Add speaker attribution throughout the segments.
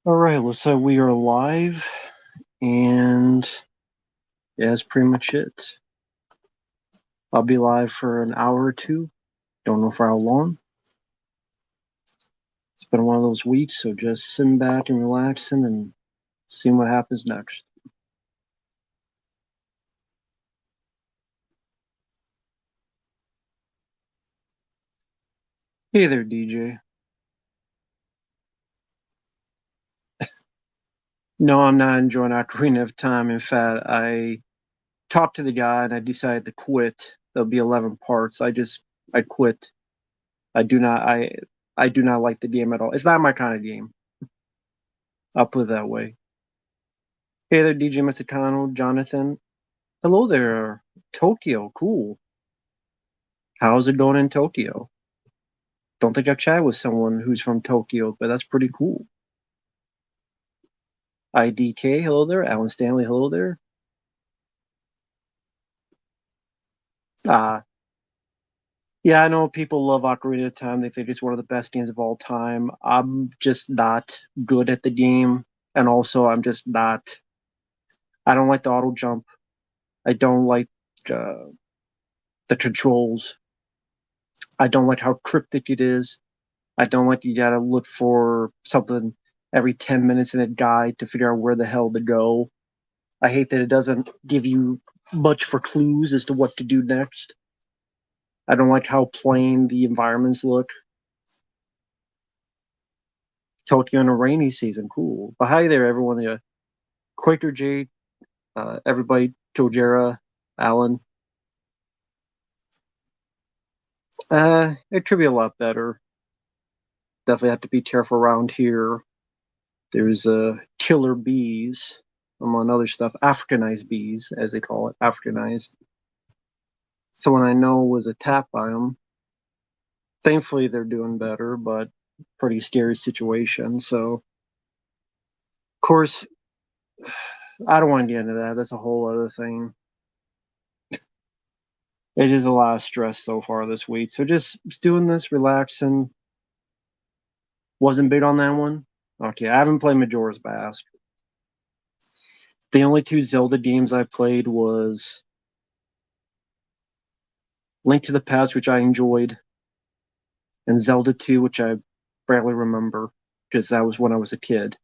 Speaker 1: All right, looks like we are live, and yeah, that's pretty much it. I'll be live for an hour or two. Don't know for how long. It's been one of those weeks, so just sitting back and relaxing and seeing what happens next. Hey there, DJ. No, I'm not enjoying Ocarina of Time. In fact, I talked to the guy and I decided to quit. There'll be 11 parts. I quit. I do not like the game at all. It's not my kind of game. I'll put it that way. Hey there, DJ Mexicano, Jonathan. Hello there, Tokyo. Cool. How's it going in Tokyo? Don't think I've chatted with someone who's from Tokyo, but that's pretty cool. IDK, hello there. Alan Stanley, hello there. Uh, yeah, I know people love Ocarina of Time. They think it's one of the best games of all time. I'm just not good at the game. And also, I don't like the auto jump. I don't like uh, the controls. I don't like how cryptic it is. I don't like you gotta look for something every 10 minutes in a guide to figure out where the hell to go. I hate that it doesn't give you much for clues as to what to do next. I don't like how plain the environments look. Tokyo in a rainy season, cool. But hi there, everyone. Quaker J, everybody, Jojera, Alan. It could be a lot better. Definitely have to be careful around here. There's killer bees, among other stuff. Africanized bees, as they call it, Africanized. Someone I know was attacked by them. Thankfully, they're doing better, but pretty scary situation. So, of course, I don't want to get into that. That's a whole other thing. It is a lot of stress so far this week. So just doing this, relaxing. Wasn't big on that one. Okay, I haven't played Majora's Mask. The only two Zelda games I played was Link to the Past, which I enjoyed, and Zelda 2, which I barely remember because that was when I was a kid.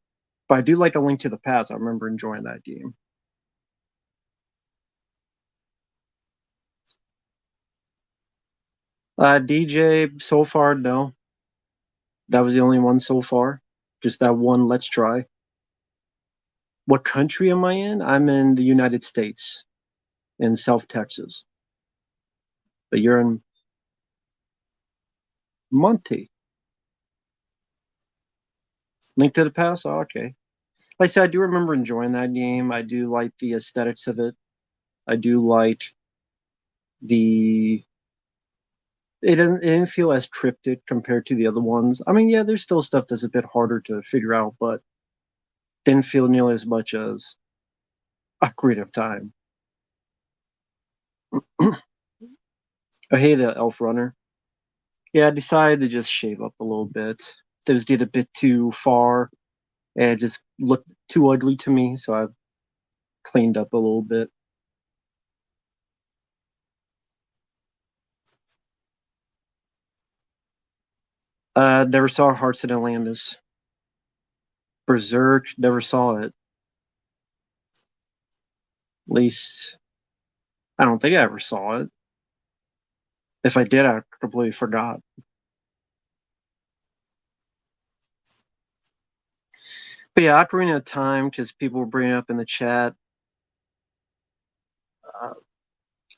Speaker 1: But I do like A Link to the Past. I remember enjoying that game. DJ, so far, no. That was the only one so far. Just that one, let's try. What country am I in? I'm in the United States, in South Texas. But you're in Monty. Link to the Past? Oh, okay. Like I said, I do remember enjoying that game. I do like the aesthetics of it. I do like the. It didn't feel as cryptic compared to the other ones. I mean, yeah, there's still stuff that's a bit harder to figure out, but didn't feel nearly as much as Ocarina of Time. I hate the Elf Runner. Yeah, I decided to just shave up a little bit. Those did a bit too far, and it just looked too ugly to me, so I cleaned up a little bit. Never saw Hearts in Atlantis. Berserk, never saw it. At least I don't think I ever saw it. If I did, I completely forgot. But yeah, Ocarina of Time, because people were bringing up in the chat. Uh,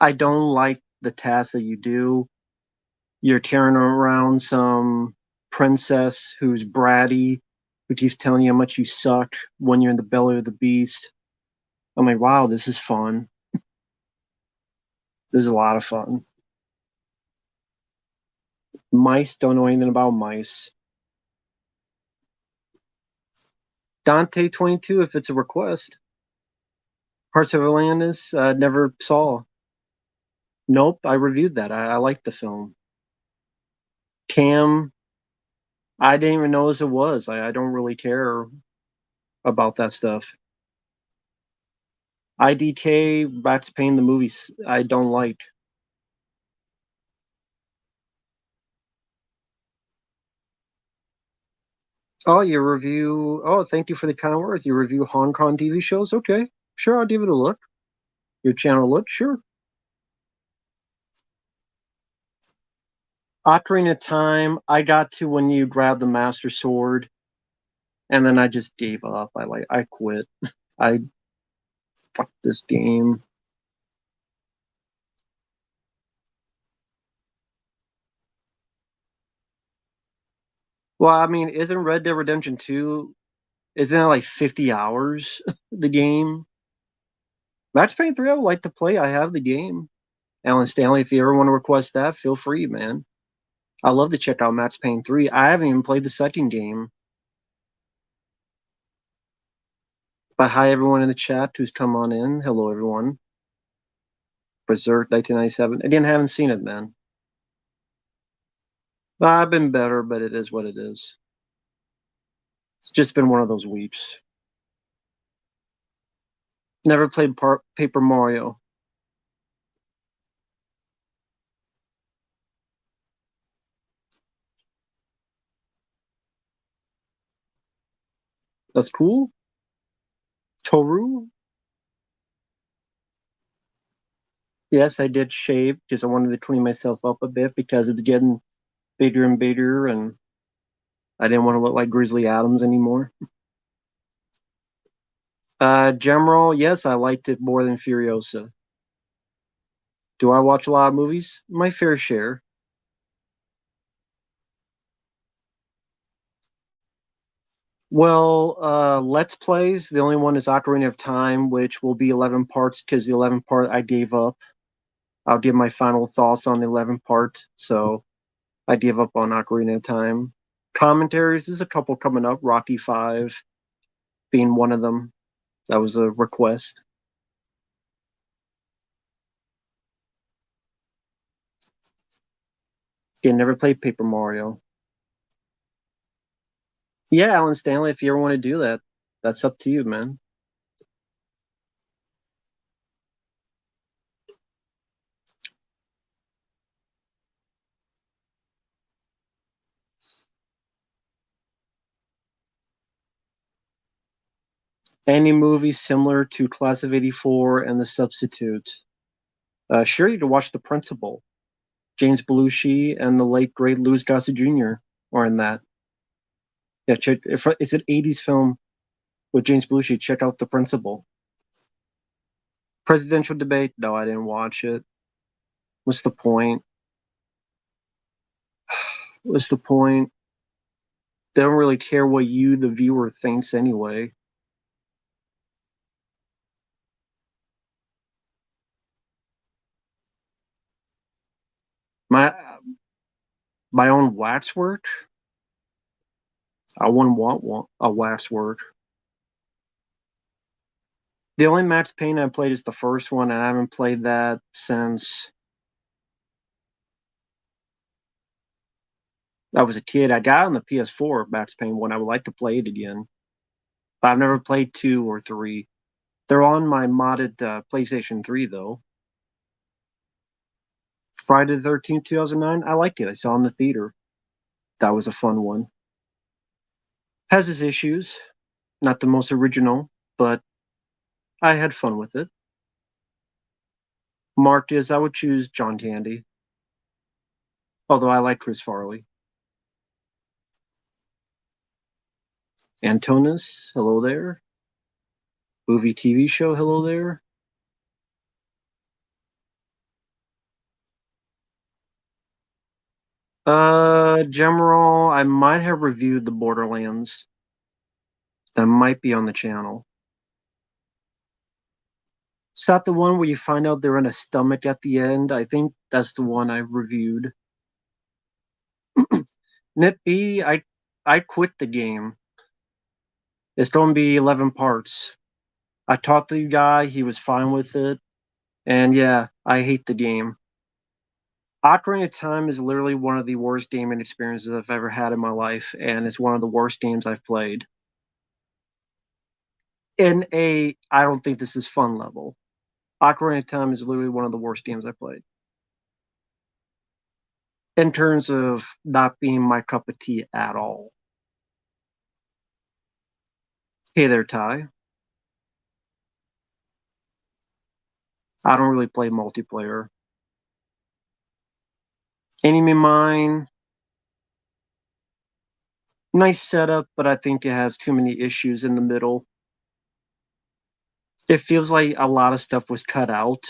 Speaker 1: I don't like the task that you do. You're carrying around some princess who's bratty, who keeps telling you how much you suck when you're in the belly of the beast. I'm like, wow, this is fun. This is a lot of fun. Mice don't know anything about mice. Dante 22, if it's a request. Hearts of Atlantis, never saw. Nope, I reviewed that. I liked the film. Cam, I didn't even know as it was. I don't really care. about that stuff. IDK, Max Payne, the movies I don't like. Oh, you review. Oh, thank you for the kind words. You review Hong Kong TV shows? Okay, sure, I'll give it a look. Your channel look? Sure. Ocarina of Time, I got to when you grab the Master Sword, and then I just gave up. I quit. I fuck this game. Well, I mean, isn't Red Dead Redemption 2, isn't it like 50 hours, the game? Max Payne 3, I would like to play. I have the game. Alan Stanley, if you ever want to request that, feel free, man. I love to check out Max Payne 3. I haven't even played the second game. But hi, everyone in the chat who's come on in. Hello, everyone. Berserk 1997. Again, haven't seen it, man. I've been better, but it is what it is. It's just been one of those weeks. Never played Paper Mario. That's cool. Toru. Yes, I did shave because I wanted to clean myself up a bit because it's getting bigger and bigger, and I didn't want to look like Grizzly Adams anymore. General, yes, I liked it more than Furiosa. Do I watch a lot of movies? My fair share. Well, Let's Plays, the only one is Ocarina of Time, which will be 11 parts because the 11th part I gave up. I'll give my final thoughts on the 11th part, so I gave up on Ocarina of Time. Commentaries, there's a couple coming up, Rocky 5 being one of them. That was a request. Again, never played Paper Mario. Yeah, Alan Stanley, if you ever want to do that, that's up to you, man. Any movie similar to Class of '84 and The Substitute? Sure, you can watch The Principal. James Belushi and the late great Louis Gossett Jr. are in that. Yeah, check. If it's an '80s film with James Belushi, check out The Principal. Presidential debate? No, I didn't watch it. What's the point? What's the point? They don't really care what you, the viewer, thinks anyway. My my own waxwork. I wouldn't want a waxwork. The only Max Payne I played is the first one, and I haven't played that since I was a kid. I got on the PS4 Max Payne one. I would like to play it again, but I've never played 2 or 3. They're on my modded PlayStation 3 though. Friday the 13th, 2009. I liked it. I saw it in the theater. That was a fun one. Has its issues. Not the most original, but I had fun with it. Marked is I would choose John Candy, although I like Chris Farley. Antonis, hello there. Movie TV show, hello there. General, I might have reviewed the Borderlands. That might be on the channel. Is that the one where you find out they're in a stomach at the end? I think that's the one I reviewed. Nip B, I quit the game. It's going to be 11 parts. I talked to the guy, he was fine with it. And yeah, I hate the game. Ocarina of Time is literally one of the worst gaming experiences I've ever had in my life, and it's one of the worst games I've played. I don't think this is fun level. Ocarina of Time is literally one of the worst games I played. In terms of not being my cup of tea at all. Hey there, Ty. I don't really play multiplayer. Enemy Mine, nice setup, but I think it has too many issues in the middle. It feels like a lot of stuff was cut out.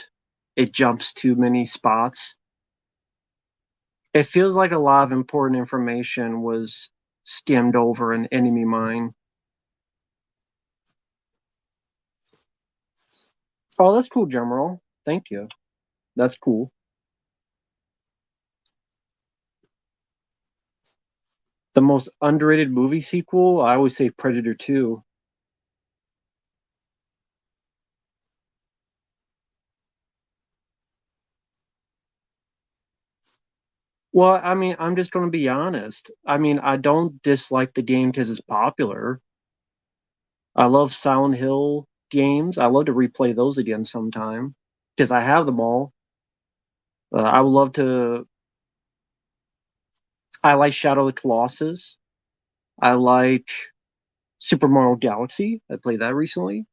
Speaker 1: It jumps too many spots. It feels like a lot of important information was skimmed over in Enemy Mine. Oh, that's cool, General. Thank you. That's cool. The most underrated movie sequel, I always say Predator 2. Well, I mean, I'm just going to be honest. I mean, I don't dislike the game because it's popular. I love Silent Hill games. I love to replay those again sometime because I have them all. I would love to. I like Shadow of the Colossus. I like Super Mario Galaxy. I played that recently.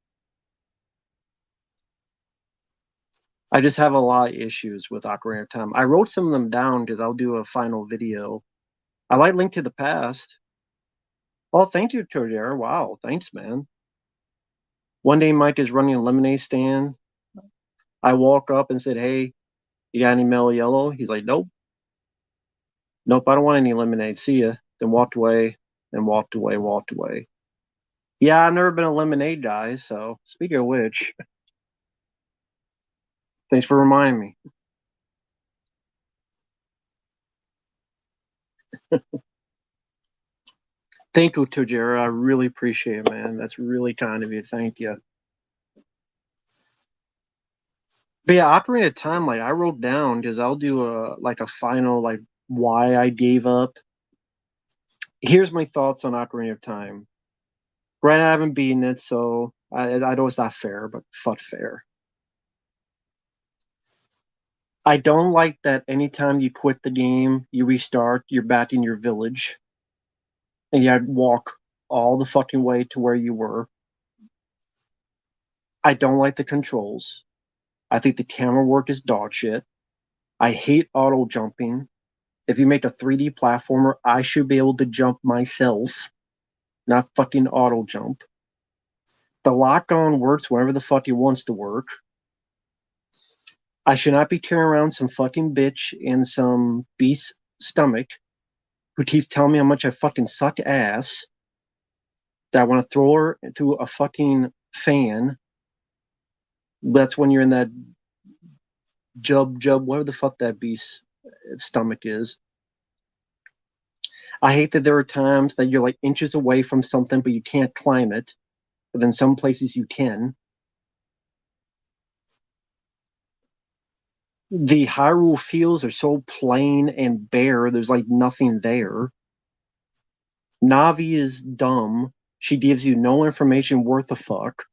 Speaker 1: I just have a lot of issues with Ocarina of Time. I wrote some of them down because I'll do a final video. I like Link to the Past. Oh, thank you, Tojera. Wow, thanks, man. One day, Mike is running a lemonade stand. I walk up and said, "Hey, you got any mellow yellow?" He's like, "Nope, nope, I don't want any lemonade. See ya." Then walked away and walked away, walked away. Yeah, I've never been a lemonade guy. So, speaking of which, thanks for reminding me. Thank you, Tojera. I really appreciate it, man. That's really kind of you. Thank you. But yeah, Ocarina of Time, like I wrote down because I'll do a final like why I gave up. Here's my thoughts on Ocarina of Time. Granted, I haven't beaten it, so I know it's not fair, but fuck fair. I don't like that anytime you quit the game, you restart, you're back in your village, and you have to walk all the fucking way to where you were. I don't like the controls. I think the camera work is dog shit. I hate auto jumping. If you make a 3D platformer, I should be able to jump myself, not fucking auto jump. The lock on works whenever the fuck it wants to work. I should not be carrying around some fucking bitch in some beast's stomach who keeps telling me how much I fucking suck ass, that I want to throw her into a fucking fan. That's when you're in that whatever the fuck that beast's stomach is. I hate that there are times that you're like inches away from something, but you can't climb it. But then some places you can. The Hyrule fields are so plain and bare, there's like nothing there. Navi is dumb. She gives you no information worth a fuck.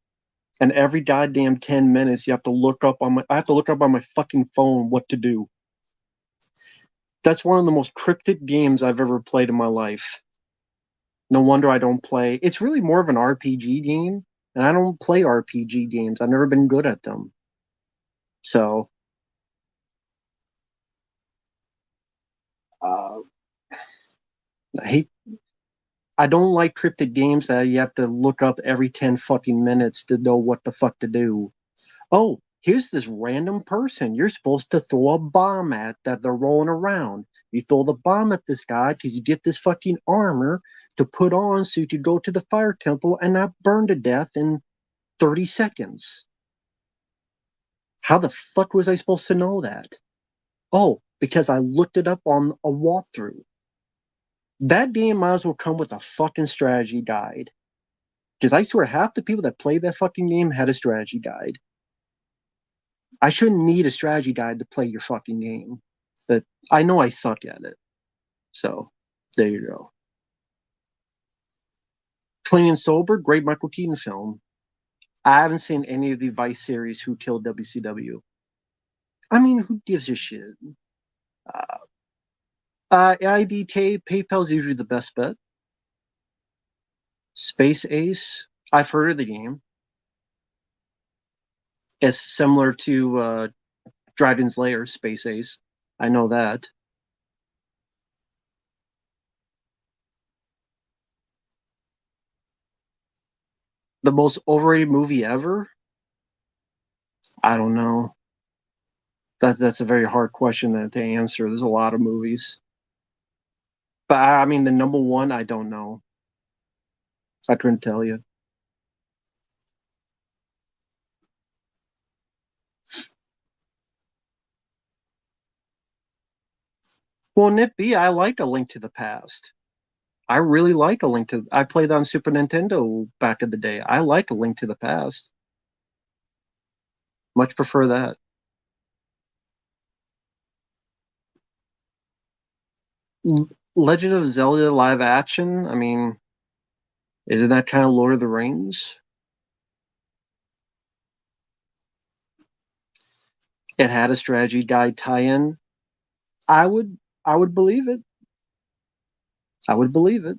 Speaker 1: And every goddamn 10 minutes you have to look up on my I have to look up on my fucking phone what to do. That's one of the most cryptic games I've ever played in my life. No wonder I don't play. It's really more of an RPG game, and I don't play RPG games. I've never been good at them. So, uh, I hate. I don't like cryptic games that you have to look up every 10 fucking minutes to know what the fuck to do. Oh, here's this random person you're supposed to throw a bomb at that they're rolling around. You throw the bomb at this guy because you get this fucking armor to put on so you could go to the fire temple and not burn to death in 30 seconds. How the fuck was I supposed to know that? Oh, because I looked it up on a walkthrough. That game might as well come with a fucking strategy guide. Because I swear half the people that played that fucking game had a strategy guide. I shouldn't need a strategy guide to play your fucking game. But I know I suck at it. So there you go. Clean and Sober, great Michael Keaton film. I haven't seen any of the Vice series Who Killed WCW. I mean, who gives a shit? Uh, IDK PayPal is usually the best bet. Space Ace, I've heard of the game. It's similar to Dragon's Lair, Space Ace. I know that. The most overrated movie ever? I don't know. That's a very hard question to answer. There's a lot of movies, but I mean the number one, I don't know. I couldn't tell you. Well, Nip B, I like A Link to the Past. I really like A Link to. I played on Super Nintendo back in the day. I like A Link to the Past. Much prefer that. Legend of Zelda live action. I mean, isn't that kind of Lord of the Rings? It had a strategy guide tie-in. I would, I would believe it. I would believe it.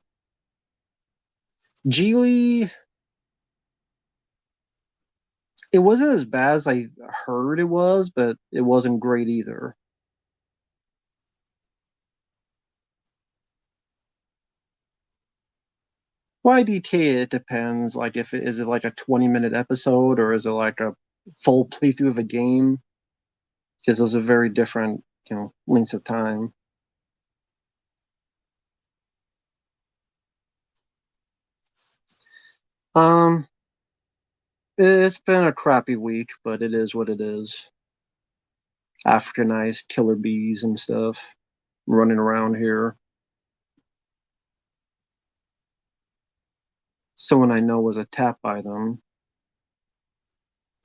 Speaker 1: Geely, it wasn't as bad as I heard it was, but it wasn't great either. YDK, it depends. Like, if it is it like a 20-minute episode or is it like a full playthrough of a game? Because those are very different, lengths of time. Um, it's been a crappy week, but it is what it is. Africanized killer bees and stuff running around here. Someone I know was attacked by them.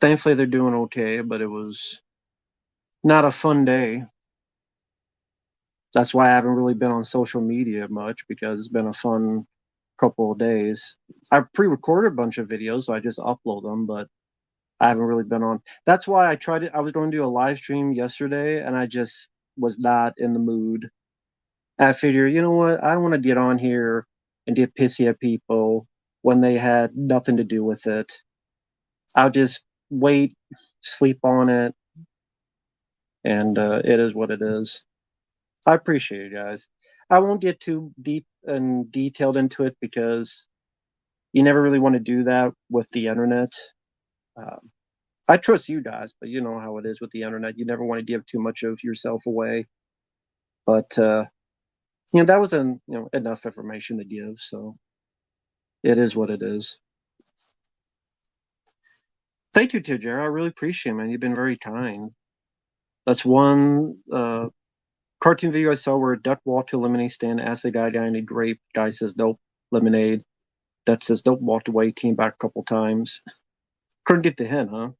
Speaker 1: Thankfully, they're doing okay, but it was not a fun day. That's why I haven't really been on social media much because it's been a fun couple of days. I pre-recorded a bunch of videos, so I just upload them, but I haven't really been on. That's why I tried it. I was going to do a live stream yesterday, and I just was not in the mood. I figure, you know what? I don't want to get on here and get pissy at people when they had nothing to do with it. I'll just wait, sleep on it, and it is what it is. I appreciate you guys. I won't get too deep and detailed into it because you never really want to do that with the internet. Um, I trust you guys, but you know how it is with the internet. You never want to give too much of yourself away. But that was enough information to give. So it is what it is. Thank you, Tajera. I really appreciate it, man. You've been very kind. That's one cartoon video I saw where a duck walked to a lemonade stand, asked the guy any grape. Guy says nope, lemonade. Duck says nope, walked away, came back a couple times. Couldn't get the hint, huh?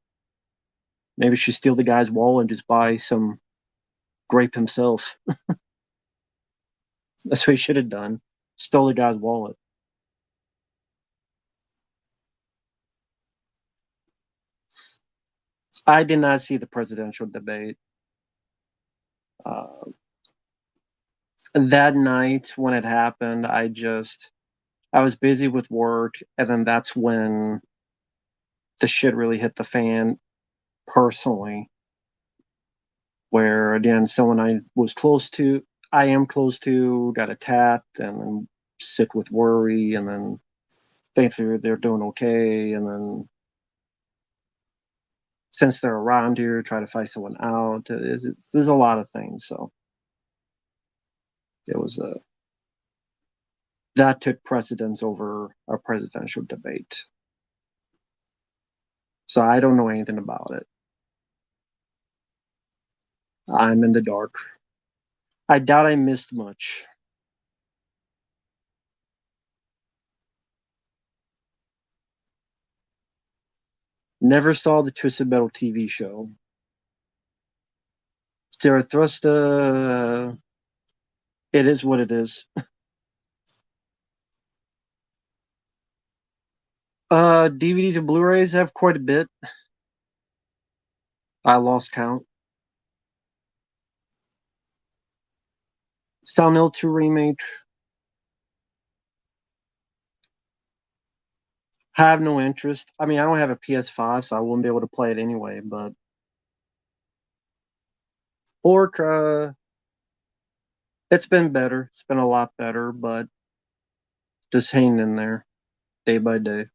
Speaker 1: Maybe she steal the guy's wallet and just buy some grape himself. That's what he should have done. Stole the guy's wallet. I did not see the presidential debate. Uh, that night when it happened, I was busy with work, and then that's when the shit really hit the fan personally. Where again, someone I am close to, got attacked, and then sick with worry, and then thankfully they're doing okay, and then since they're around here, try to find someone out. There's a lot of things, so it was that took precedence over a presidential debate. So I don't know anything about it. I'm in the dark. I doubt I missed much. Never saw the Twisted Metal TV show. Zarathustra, it is what it is. DVDs and Blu-rays have quite a bit. I lost count. Silent Hill 2 remake. Have no interest. I mean, I don't have a PS5, so I wouldn't be able to play it anyway. But Orc, it's been better. It's been a lot better, but just hanging in there day by day.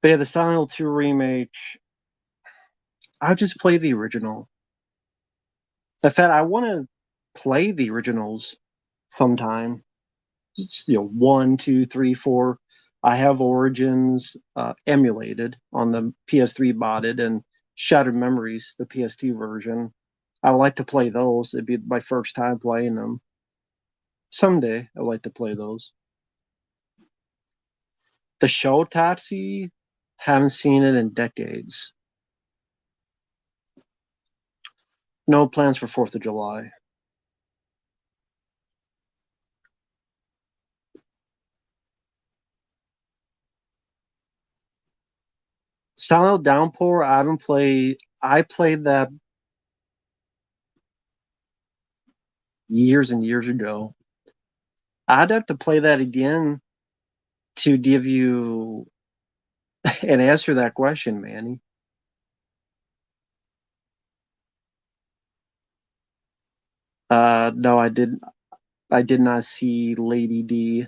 Speaker 1: But yeah, the Silent Hill 2 remake. I'll just play the original. In fact, I want to play the originals sometime. It's, 1, 2, 3, 4. I have Origins emulated on the PS3 botted and Shattered Memories, the PS2 version. I would like to play those. It'd be my first time playing them. Someday, I'd like to play those. The show Taxi, haven't seen it in decades. No plans for 4th of July. Silent Hill Downpour, I haven't played. I played that years and years ago. I'd have to play that again to give you an answer that question, Manny. No, I did. I did not see Lady D.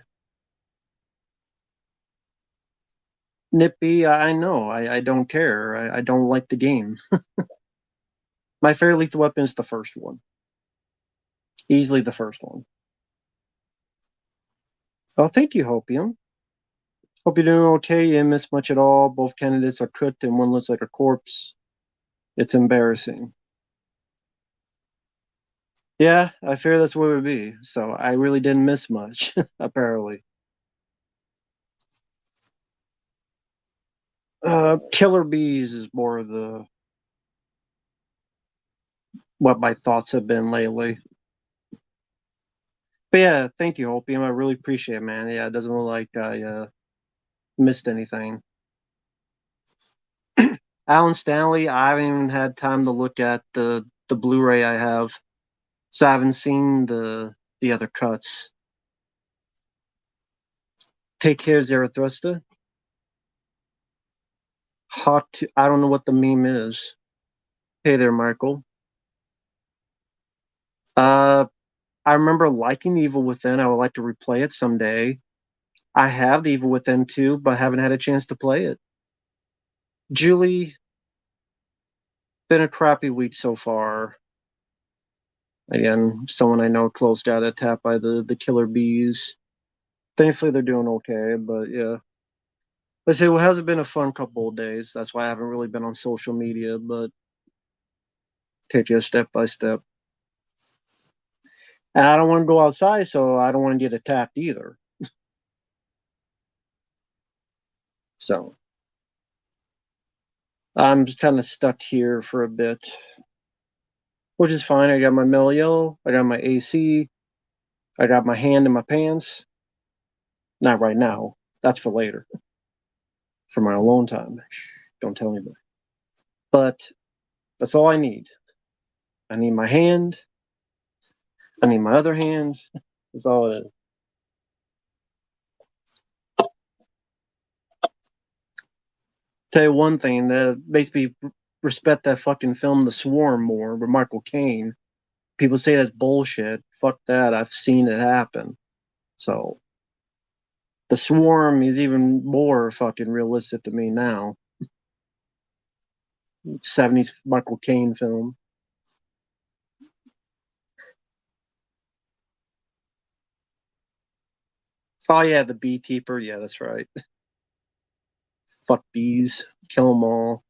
Speaker 1: Nippy, I know. I don't care. I don't like the game. My favorite lethal weapon is the first one. Easily the first one. Oh, thank you, Hopium. Hope you're doing okay. You didn't miss much at all. Both candidates are cooked and one looks like a corpse. It's embarrassing. Yeah, I fear that's what it would be. So I really didn't miss much, apparently. Killer Bees is more of the what my thoughts have been lately. But yeah, thank you, Hopium. I really appreciate it, man. Yeah, it doesn't look like I missed anything. Alan Stanley, I haven't even had time to look at the Blu-ray I have, so I haven't seen the other cuts. Take care, Zarathustra. I don't know what the meme is. Hey there, Michael. Uh, I remember liking The Evil Within. I would like to replay it someday. I have The Evil Within too, but haven't had a chance to play it. Julie, been a crappy week so far. Again, someone I know close got attacked by the killer bees. Thankfully, they're doing okay, but yeah. Let's say, well, it hasn't been a fun couple of days. That's why I haven't really been on social media, but take it step by step. And I don't want to go outside, so I don't want to get attacked either. So I'm just kind of stuck here for a bit, which is fine. I got my Melio, I got my AC, I got my hand in my pants. Not right now. That's for later, for my alone time. Shh, don't tell anybody. But that's all I need. I need my hand. I need my other hand. That's all it is. Tell you one thing that makes me respect that fucking film, The Swarm, more with Michael Caine. People say that's bullshit. Fuck that. I've seen it happen. So The Swarm is even more fucking realistic to me now. 70s Michael Caine film. Oh yeah, the Beekeeper. Yeah, that's right. Fuck bees. Kill them all.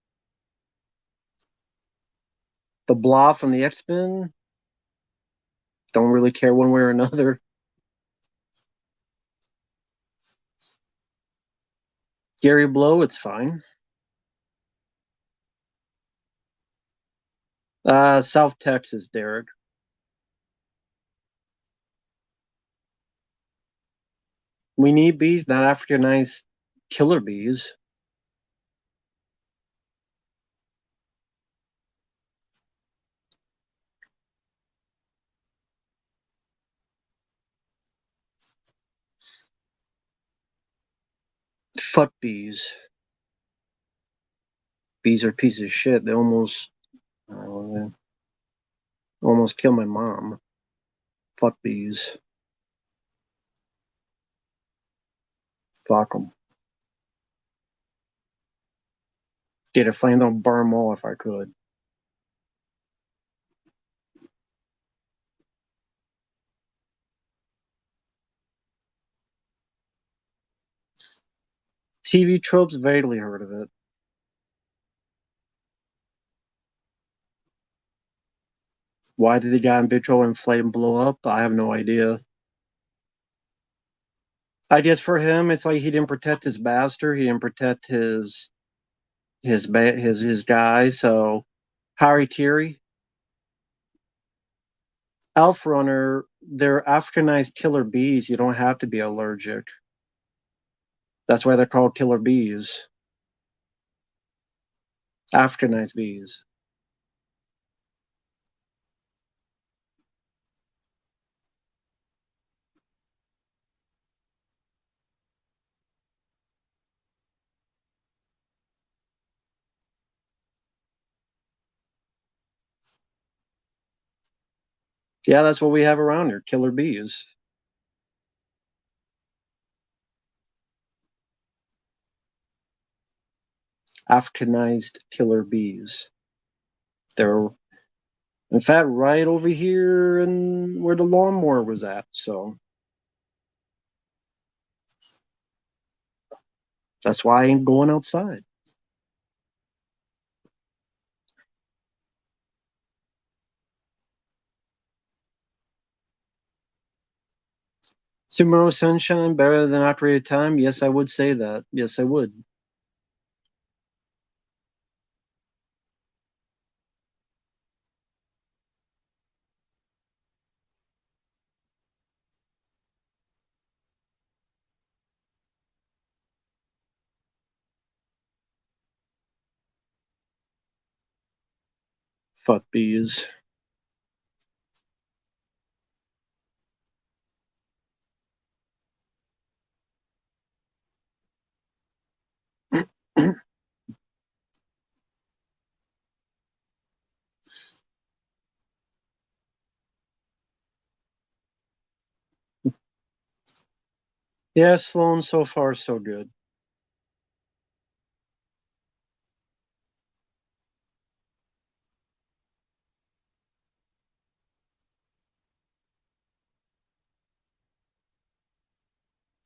Speaker 1: The Blob from the X-Men. Don't really care one way or another. Gary Blow, it's fine. South Texas, Derek. We need bees, not Africanized killer bees. Fuck bees. Bees are pieces of shit. They almost kill my mom. Fuck bees. Fuck them. Get a flame, don't burn them all if I could. TV tropes, vaguely heard of it. Why did the guy in Vitro inflate and blow up? I have no idea. I guess for him, it's like he didn't protect his bastard. He didn't protect his guy. So Harry Thierry, Elf Runner, they're Africanized killer bees. You don't have to be allergic. That's why they're called killer bees. Africanized bees. Yeah, that's what we have around here. Killer bees. Africanized killer bees. They're in fact right over here and where the lawnmower was at. So that's why I ain't going outside. Tomorrow Sunshine better than Ocarina of Time? Yes, I would say that. Yes, I would. Fuck bees. Yeah, Sloan, so far so good.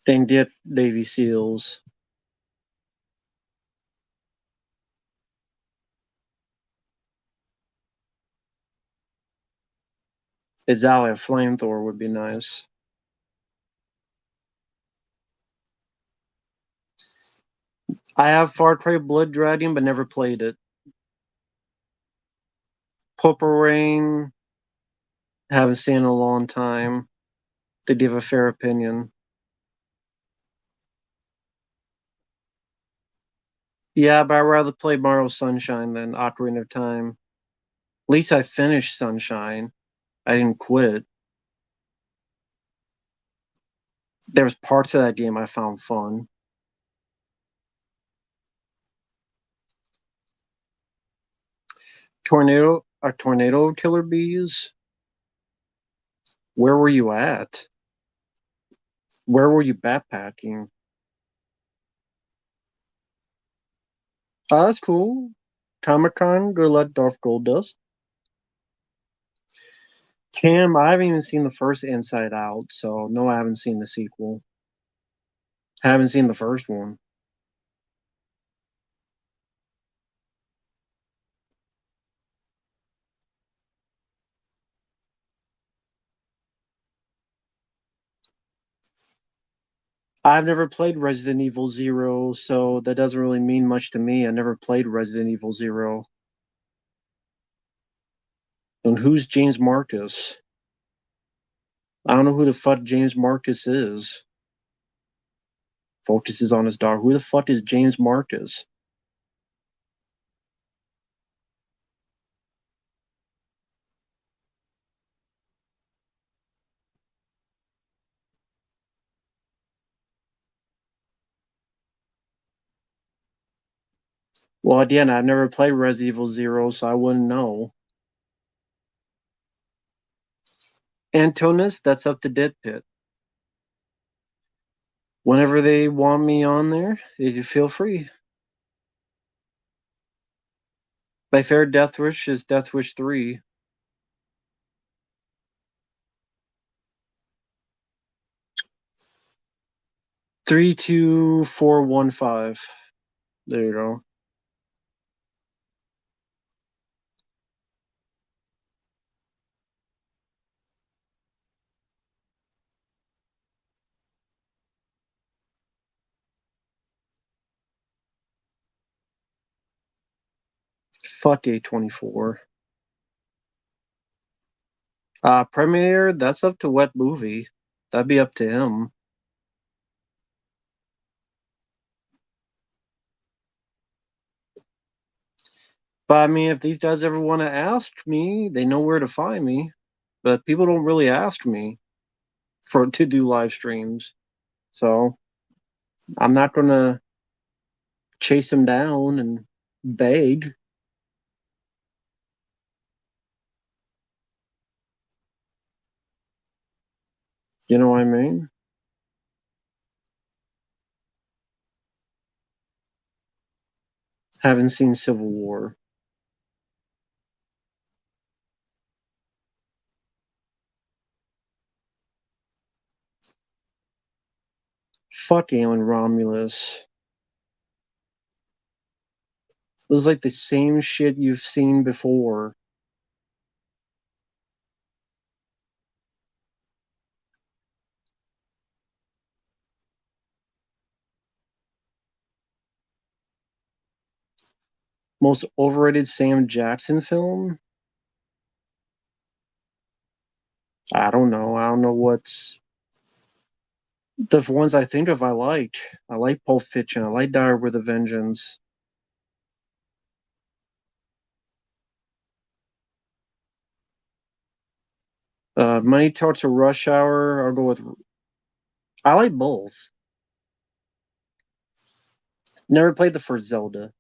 Speaker 1: Then get Navy SEALs. Azalea Flamethrower would be nice. I have Far Cry Blood Dragon, but never played it. Purple Rain, haven't seen in a long time to give a fair opinion. Yeah, but I'd rather play Mario Sunshine than Ocarina of Time. At least I finished Sunshine. I didn't quit. There was parts of that game I found fun. Tornado killer bees. Where were you at? Where were you backpacking? Oh, that's cool. Comic Con, good luck, Darth Goldust. Tim, I haven't even seen the first Inside Out, so no, I haven't seen the sequel. Haven't seen the first one. I've never played Resident Evil Zero, so that doesn't really mean much to me. I never played Resident Evil Zero. And who's James Marcus? I don't know who the fuck James Marcus is. Focuses on his dog. Who the fuck is James Marcus? Well, again, I've never played Resident Evil Zero, so I wouldn't know. Antonis, that's up to Dead Pit. Whenever they want me on there, they feel free. My favorite Death Wish is Death Wish 3. 32415. There you go. Fuck A24. Premiere, that's up to Wet Movie. That'd be up to him. But I mean, if these guys ever want to ask me, they know where to find me. But people don't really ask me to do live streams, so I'm not gonna chase them down and beg. You know what I mean? Haven't seen Civil War. Fuck Alien Romulus. It was like the same shit you've seen before. Most overrated Sam Jackson film? I don't know. I don't know what's the ones I think of. I like. I like Pulp Fiction. I like Die with a Vengeance. Money Talks or Rush Hour. I'll go with. I like both. Never played the first Zelda.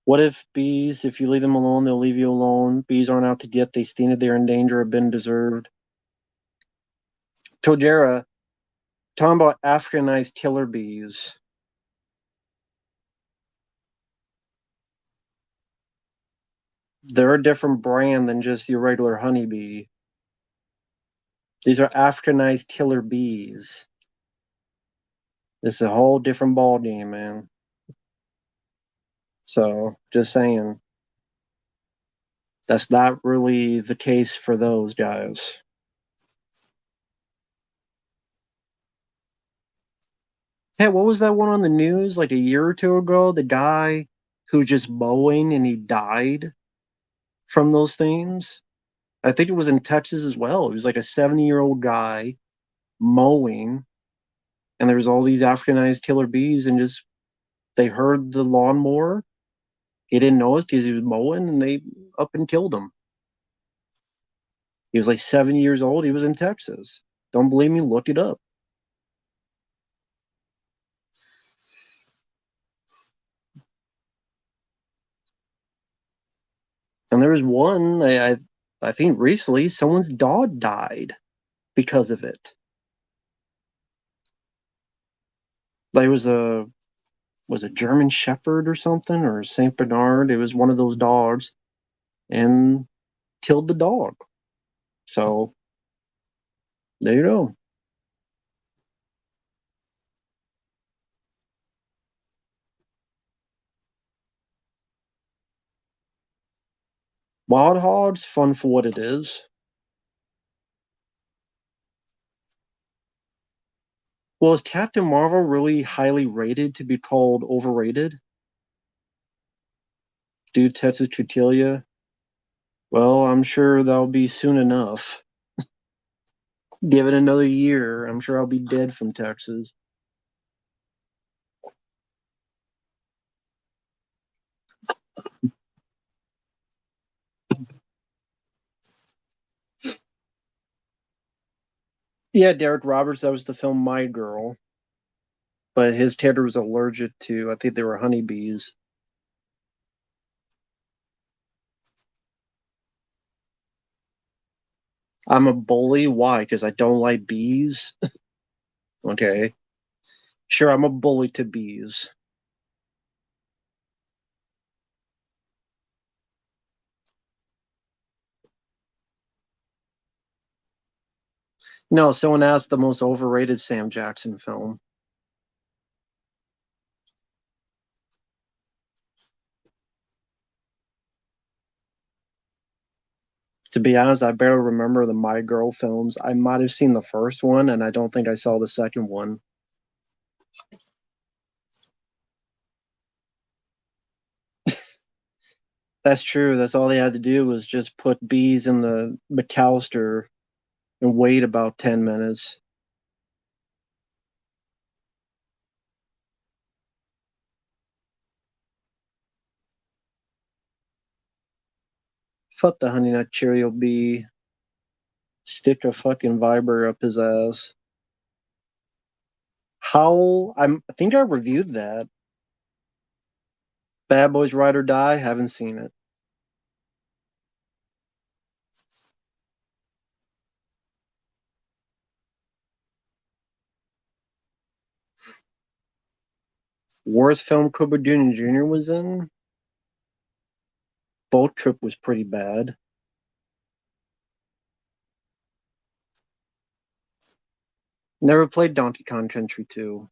Speaker 1: What if bees, if you leave them alone, they'll leave you alone? Bees aren't out to get, they stinted, they're in danger, have been deserved. Tojera, talking about Africanized killer bees. They're a different brand than just your regular honeybee. These are Africanized killer bees. This is a whole different ball game, man. So, just saying, that's not really the case for those guys. Hey, what was that one on the news like a year or two ago? The guy who was just mowing and he died from those things. I think it was in Texas as well. He was like a 70-year-old guy mowing, and there was all these Africanized killer bees, and just they heard the lawnmower. He didn't know it because he was mowing, and they up and killed him. He was like 70 years old. He was in Texas. Don't believe me? Look it up. And there was one I think recently someone's dog died because of it. Like, it was a German Shepherd or something, or Saint Bernard. It was one of those dogs, and killed the dog. So there you go. Wild Hogs, fun for what it is. Well, is Captain Marvel really highly rated to be called overrated? Dude, Texas Cutelia. Well, I'm sure that'll be soon enough. Give it another year. I'm sure I'll be dead from Texas. Yeah, Derek Roberts, that was the film My Girl. But his tater was allergic to, I think they were honeybees. I'm a bully. Why? Because I don't like bees? Okay. Sure, I'm a bully to bees. No, someone asked the most overrated Sam Jackson film. To be honest, I barely remember the My Girl films. I might have seen the first one, and I don't think I saw the second one. That's true. That's all they had to do was just put bees in the McAllister and wait about 10 minutes. Fuck the Honey Nut Cheerio bee. Stick a fucking vibrator up his ass. I think I reviewed that. Bad Boys Ride or Die. Haven't seen it. Worst film Cuba Gooding Jr. was in. Boat Trip was pretty bad. Never played Donkey Kong Country 2.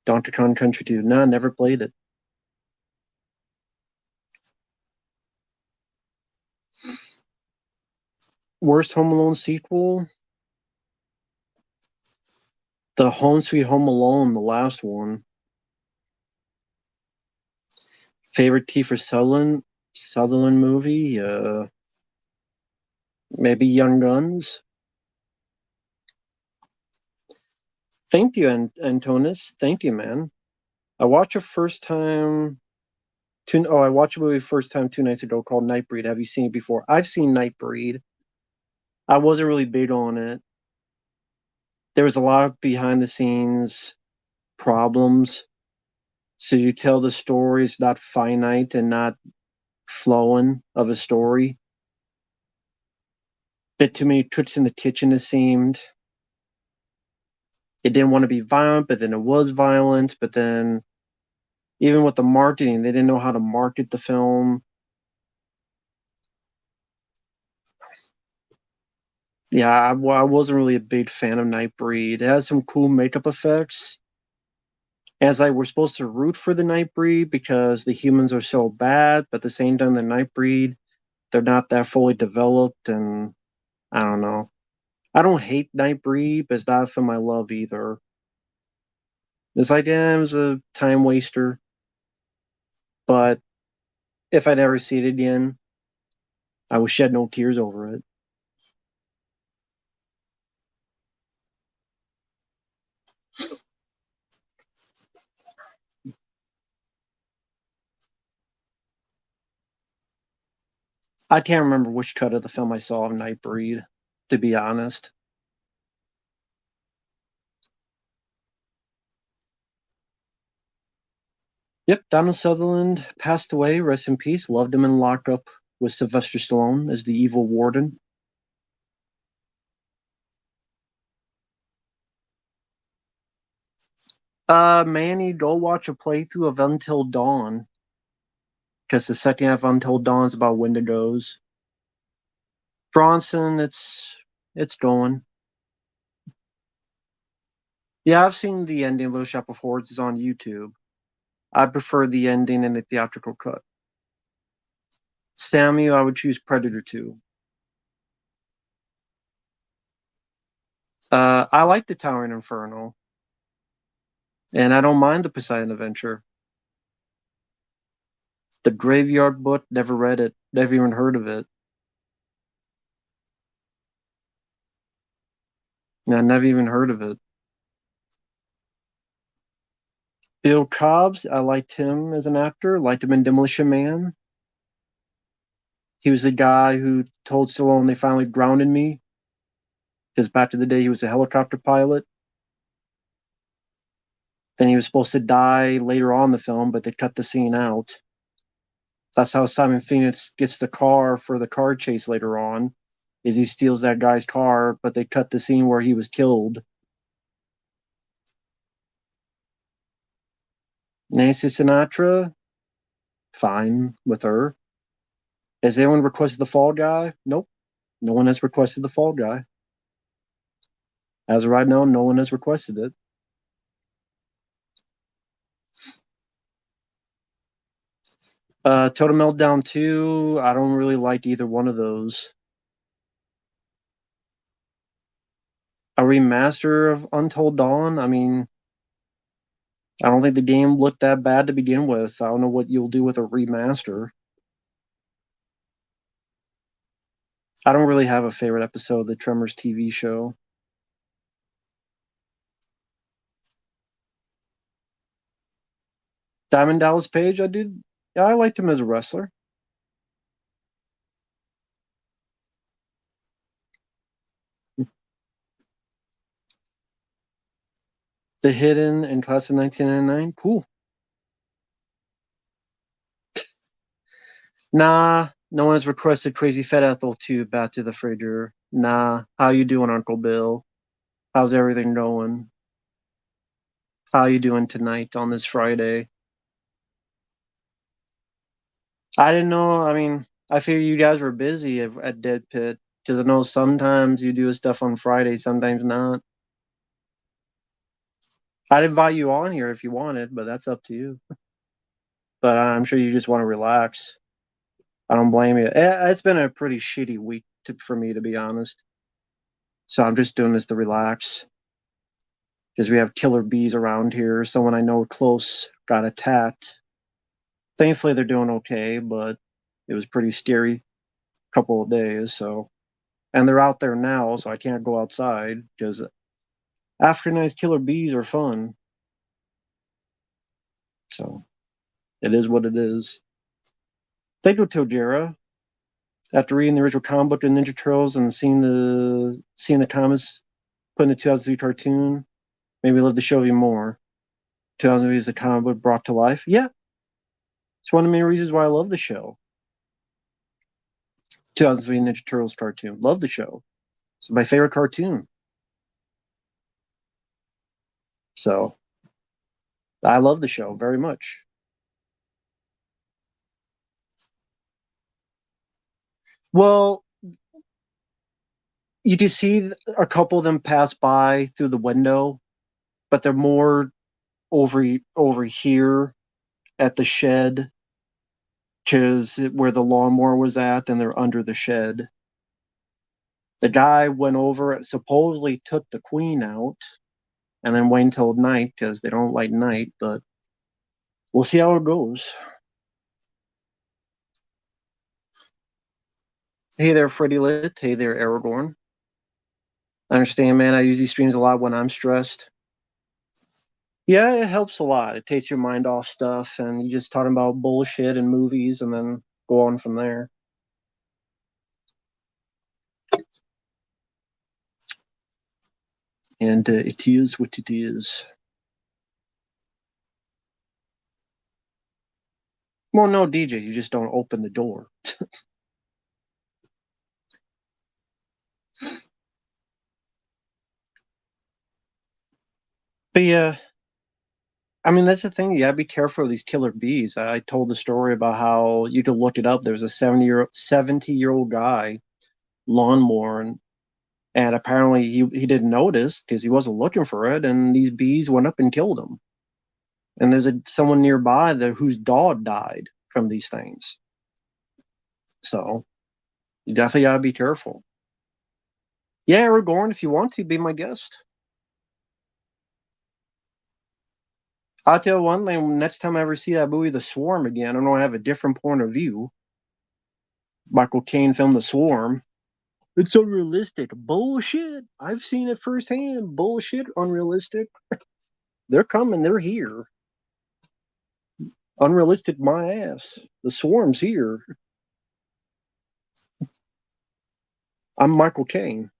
Speaker 1: Donkey Kong Country 2. Nah, never played it. Worst Home Alone sequel? The Home Sweet Home Alone, the last one. Favorite Kiefer Sutherland movie? Maybe Young Guns. Thank you, Antonis. Thank you, man. I watched a first time. I watched a movie first time 2 nights ago called Nightbreed. Have you seen it before? I've seen Nightbreed. I wasn't really big on it. There was a lot of behind the scenes problems. So you tell the story, it's not finite and not flowing of a story. Bit too many tricks in the kitchen, it seemed. It didn't want to be violent, but then it was violent. But then, even with the marketing, they didn't know how to market the film. Yeah, I wasn't really a big fan of Nightbreed. It has some cool makeup effects. As I we're supposed to root for the Nightbreed because the humans are so bad, but at the same time, the Nightbreed, they're not that fully developed, and I don't know. I don't hate Nightbreed, but it's not for my love either. It's like, yeah, it was a time waster, but if I never see it again, I would shed no tears over it. I can't remember which cut of the film I saw of Nightbreed, to be honest. Yep, Donald Sutherland passed away. Rest in peace. Loved him in Lockup with Sylvester Stallone as the evil warden. Manny, go watch a playthrough of Until Dawn because the second half of Until Dawn is about Wendigos. Bronson, it's going. Yeah, I've seen the ending of Little Shop of Horrors is on YouTube. I prefer the ending in the theatrical cut. Samuel, I would choose Predator 2. I like the Towering Inferno, and I don't mind the Poseidon Adventure. The Graveyard Book, never read it, never even heard of it. I never even heard of it. Bill Cobbs, I liked him as an actor. Liked him in Demolition Man. He was the guy who told Stallone they finally grounded me because back in the day he was a helicopter pilot. Then he was supposed to die later on in the film, but they cut the scene out. That's how Simon Phoenix gets the car for the car chase later on, is he steals that guy's car, but they cut the scene where he was killed. Nancy Sinatra, fine with her. Has anyone requested the Fall Guy? Nope. No one has requested the Fall Guy. As of right now, no one has requested it. Total Meltdown 2, I don't really like either one of those. A remaster of Untold Dawn, I mean, I don't think the game looked that bad to begin with, so I don't know what you'll do with a remaster. I don't really have a favorite episode of the Tremors TV show. Diamond Dallas Page, yeah, I liked him as a wrestler. The Hidden in Class of 1999, cool. Nah, no one's requested Crazy Fat Ethel 2 back to the fridger. Nah, how you doing, Uncle Bill? How's everything going? How you doing tonight on this Friday? I didn't know. I mean, I figured you guys were busy at Dead Pit because I know sometimes you do stuff on Friday, sometimes not. I'd invite you on here if you wanted, but that's up to you. But I'm sure you just want to relax. I don't blame you. It's been a pretty shitty week for me, to be honest. So I'm just doing this to relax because we have killer bees around here. Someone I know close got attacked. Thankfully, they're doing okay, but it was pretty scary couple of days. So, and they're out there now, so I can't go outside because Africanized killer bees are fun. So it is what it is. Thank you, Tojira. After reading the original comic book of Ninja Turtles and seeing the comics put in the 2003 cartoon, made me love the show even more. 2003 is the comic book brought to life. Yeah, it's one of the main reasons why I love the show. 2003 Ninja Turtles cartoon. Love the show. It's my favorite cartoon. So I love the show very much. Well, you can see a couple of them pass by through the window, but they're more over here at the shed because where the lawnmower was at, then they're under the shed. The guy went over, supposedly took the queen out, and then waited until night because they don't like night, but we'll see how it goes. Hey there, Freddy Lit. Hey there, Aragorn. I understand, man. I use these streams a lot when I'm stressed. Yeah, it helps a lot. It takes your mind off stuff, and you just talking about bullshit and movies, and then go on from there. And it is what it is. Well, no, DJ, you just don't open the door. But yeah, I mean that's the thing. You gotta be careful of these killer bees. I told the story about how you could look it up. There's a 70-year-old guy lawnmower, and apparently he didn't notice because he wasn't looking for it, and these bees went up and killed him. And there's someone nearby there whose dog died from these things. So you definitely gotta be careful. Yeah, we're going. If you want to, be my guest. I'll tell you one thing. Next time I ever see that movie, The Swarm, again, I know I have a different point of view. Michael Caine filmed The Swarm. It's unrealistic. Bullshit. I've seen it firsthand. Bullshit. Unrealistic. They're coming. They're here. Unrealistic my ass. The swarm's here. I'm Michael Caine.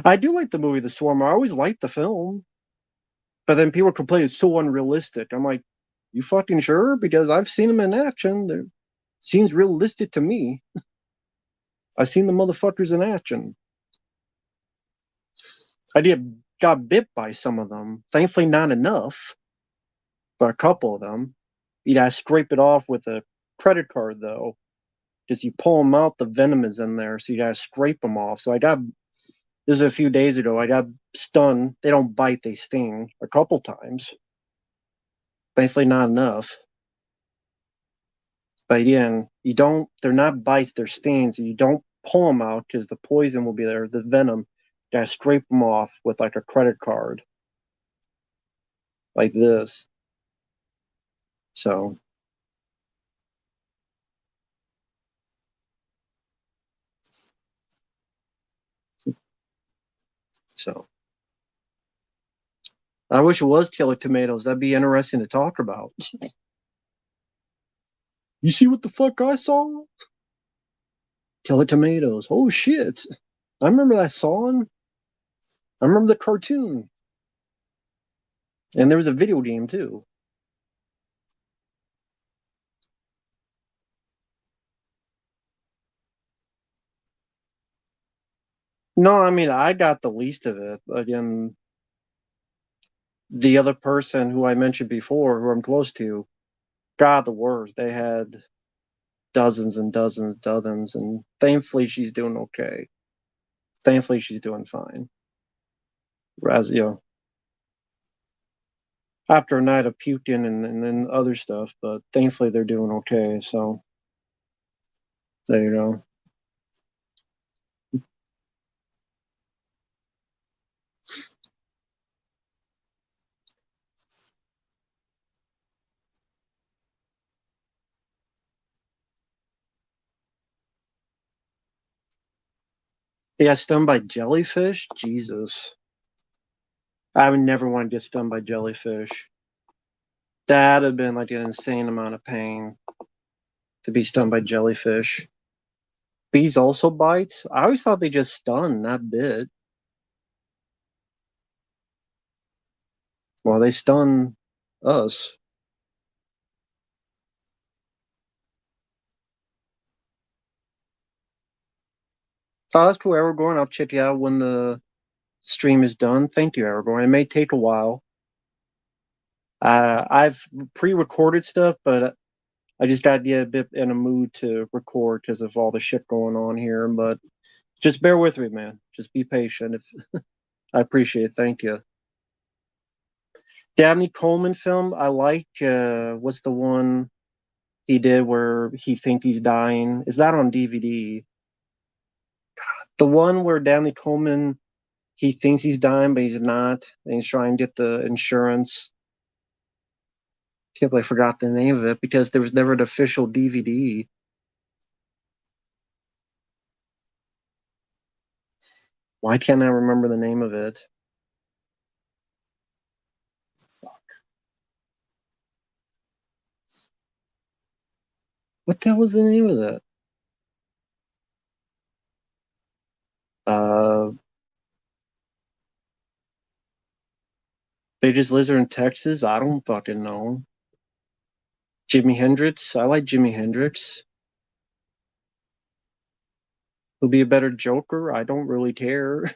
Speaker 1: I do like the movie The Swarm. I always liked the film. But then people complain it's so unrealistic. I'm like, you fucking sure? Because I've seen them in action. It seems realistic to me. I've seen the motherfuckers in action. Got bit by some of them. Thankfully, not enough, but a couple of them. You gotta scrape it off with a credit card, though. Because you pull them out, the venom is in there, so you gotta scrape them off. So this is a few days ago, I got stung. They don't bite, they sting a couple times. Thankfully, not enough. But again, they're not bites, they're stings. You don't pull them out because the poison will be there, the venom. You gotta scrape them off with like a credit card, like this. So, so I wish it was killer tomatoes. That'd be interesting to talk about. You see what the fuck I saw? Killer tomatoes. Oh shit! I remember that song. I remember the cartoon, and there was a video game too. No, I mean I got the least of it. Again, the other person who I mentioned before, who I'm close to, got the worst. They had dozens and dozens, dozens, and thankfully she's doing okay. Thankfully she's doing fine. As you know, after a night of puking and then other stuff, but thankfully they're doing okay. So there you go. They got stung by jellyfish? Jesus. I would never want to get stung by jellyfish. That'd have been like an insane amount of pain to be stung by jellyfish. Bees also bite? I always thought they just stun, not bit. Well, they stun us. Oh, that's cool, Aragorn. I'll check you out when the stream is done. Thank you, Aragorn. It may take a while. I've pre-recorded stuff, but I just got to get a bit in a mood to record because of all the shit going on here. But just bear with me, man. Just be patient. If I appreciate it. Thank you. Dabney Coleman film. I like. What's the one he did where he think he's dying? Is that on DVD? The one where Dabney Coleman he thinks he's dying, but he's not, and he's trying to get the insurance. Can't believe I forgot the name of it because there was never an official DVD. Why can't I remember the name of it? What the hell was the name of that? Uh, Biggest Lizard in Texas? I don't fucking know. Jimi Hendrix? I like Jimi Hendrix. Who'll be a better Joker? I don't really care.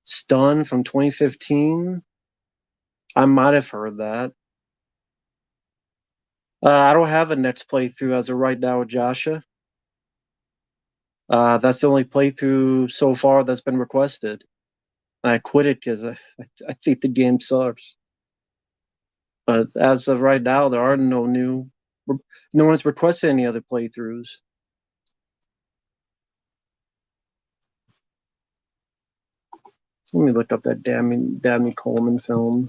Speaker 1: Stun from 2015? I might have heard that. I don't have a next playthrough as of right now, Joshua. That's the only playthrough so far that's been requested. I quit it because I think the game sucks. But as of right now, there are no one's requested any other playthroughs. Let me look up that Dabney Coleman film.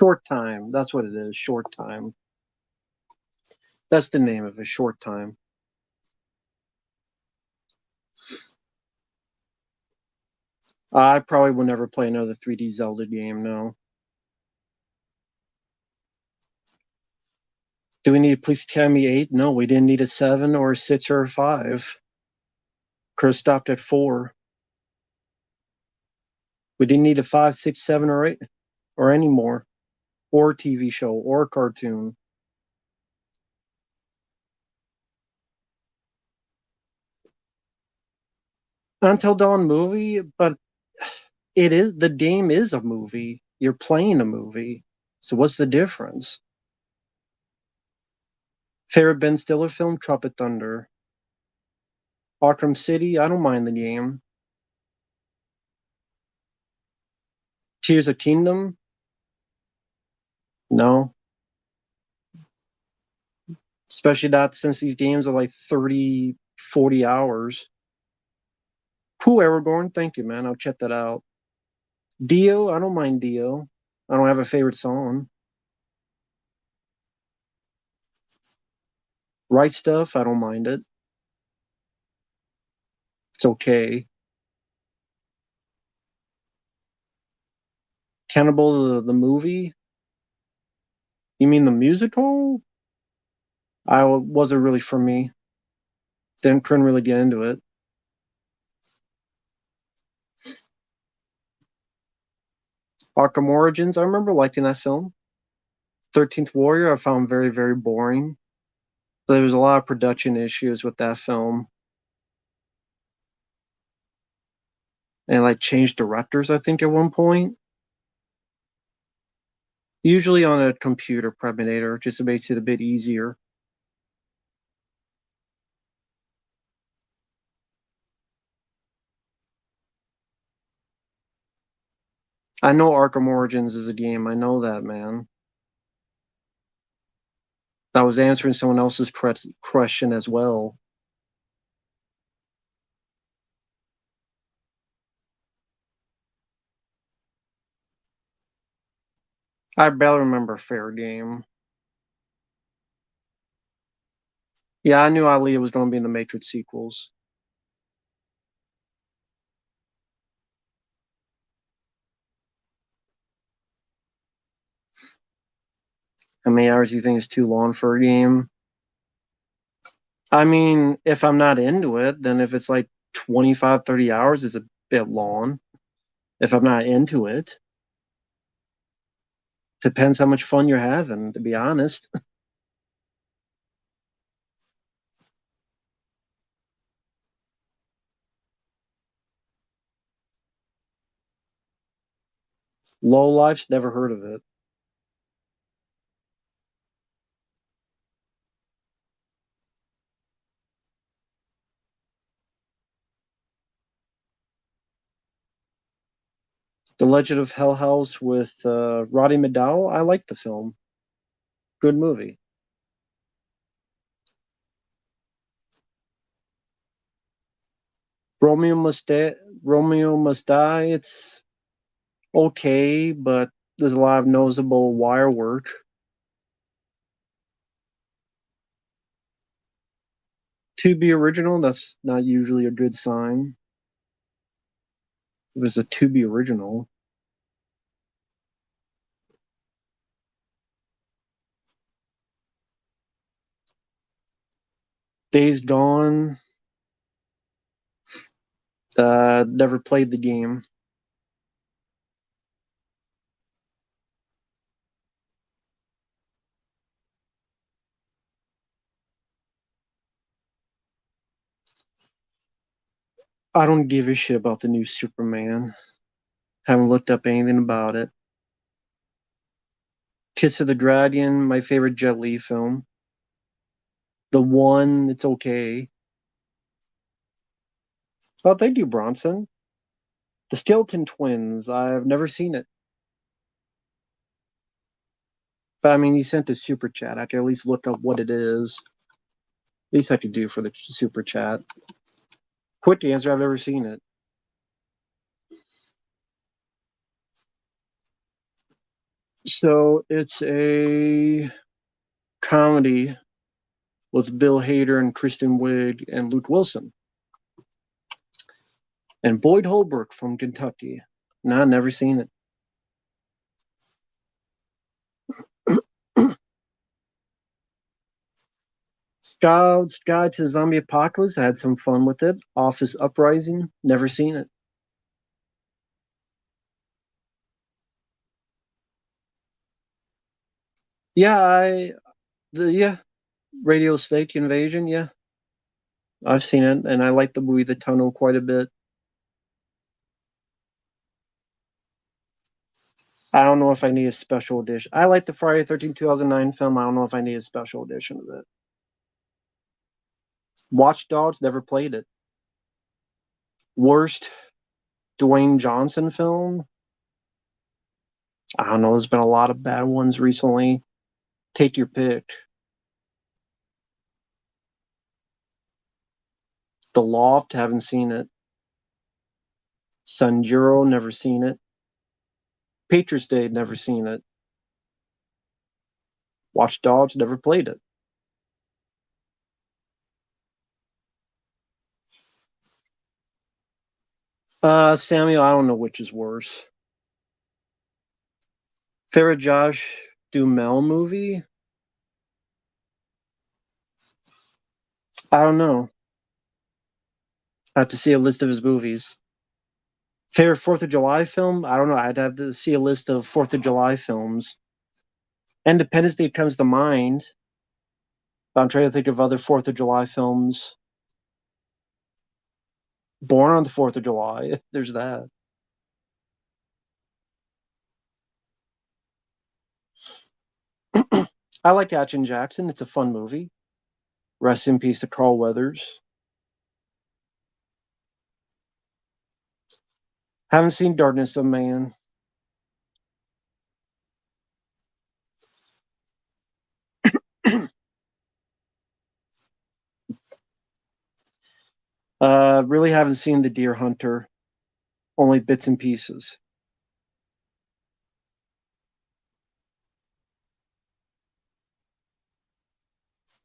Speaker 1: Short Time. That's what it is. Short Time. That's the name of it. Short Time. I probably will never play another 3D Zelda game. No. Do we need Please Tell Me 8? No, we didn't need a 7 or a 6 or a 5. Could have stopped at 4. We didn't need a 5, 6, 7, or 8 or any more. Or a TV show or a cartoon. Until Dawn movie, but it is the game is a movie. You're playing a movie. So what's the difference? Favorite Ben Stiller film, Tropic Thunder. Arkham City, I don't mind the game. Tears of Kingdom, no. Especially not since these games are like 30, 40 hours. Cool, Aragorn, thank you, man. I'll check that out. Dio, I don't mind Dio. I don't have a favorite song. Right Stuff, I don't mind it. It's okay. Cannibal the movie? You mean the musical? I wasn't really for me. Couldn't really get into it. Arkham Origins, I remember liking that film. 13th Warrior, I found very, very boring. So there was a lot of production issues with that film. And like changed directors, I think, at one point. Usually on a computer Preminator, just makes it a bit easier. I know Arkham Origins is a game. I know that, man. I was answering someone else's question as well. I barely remember Fair Game. Yeah, I knew Ali was going to be in the Matrix sequels. How many hours do you think is too long for a game? I mean, if I'm not into it, then if it's like 25, 30 hours is a bit long. If I'm not into it, depends how much fun you're having, to be honest. Low Life's never heard of it. The Legend of Hell House with Roddy McDowell. I like the film. Good movie. Romeo Must Die. It's okay, but there's a lot of noticeable wire work. To be original, that's not usually a good sign. If it's a to be original. Days Gone. Never played the game. I don't give a shit about the new Superman. Haven't looked up anything about it. Kiss of the Dragon, my favorite Jet Li film. The One, it's okay. Oh, thank you, Bronson. The Skeleton Twins, I've never seen it. But I mean, you sent a super chat. I can at least look up what it is. Least I could do for the super chat. Quick answer, I've never seen it. So it's a comedy with Bill Hader and Kristen Wiig and Luke Wilson and Boyd Holbrook from Kentucky. Nah, never seen it. Scouts Guide to the Zombie Apocalypse. I had some fun with it. Office Uprising. Never seen it. Yeah, yeah, Radio State Invasion. Yeah, I've seen it, and I like the movie The Tunnel quite a bit. I don't know if I need a special edition. I like the Friday 13 2009 film. I don't know if I need a special edition of it. Watch Dogs. Never played it. Worst Dwayne Johnson film. I don't know. There's been a lot of bad ones recently. Take your pick. The Loft. Haven't seen it. Sanjuro. Never seen it. Patriots Day. Never seen it. Watch Dogs. Never played it. Samuel. I don't know which is worse. Favorite Josh Duhamel movie? I don't know. I have to see a list of his movies. Favorite Fourth of July film? I don't know. I'd have to see a list of Fourth of July films. Independence Day comes to mind. But I'm trying to think of other Fourth of July films. Born on the Fourth of July. There's that. I like Action Jackson. It's a fun movie. Rest in peace to Carl Weathers. Haven't seen Darkness of Man. Really haven't seen The Deer Hunter. Only bits and pieces.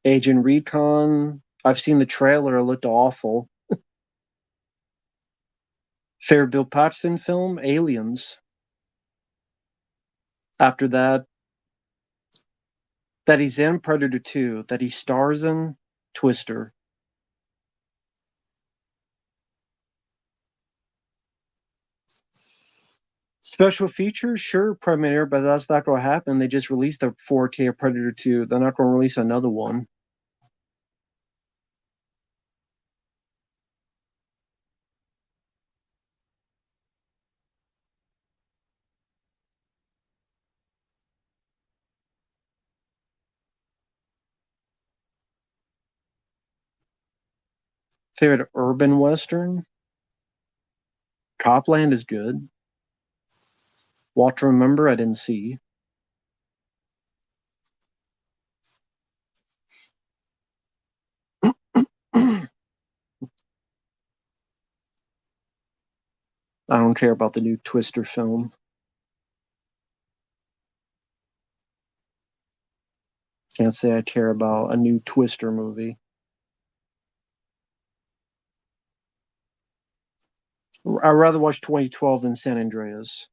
Speaker 1: Agent Recon. I've seen the trailer. It looked awful. Favorite Bill Paxton film? Aliens. After that, that he's in Predator 2, that he stars in Twister. Special features, sure, premiere, but that's not going to happen. They just released a 4K of Predator 2. They're not going to release another one. Favorite urban western? Copland is good. Walk to Remember, I didn't see. I don't care about the new Twister film. Can't say I care about a new Twister movie. I'd rather watch 2012 than San Andreas.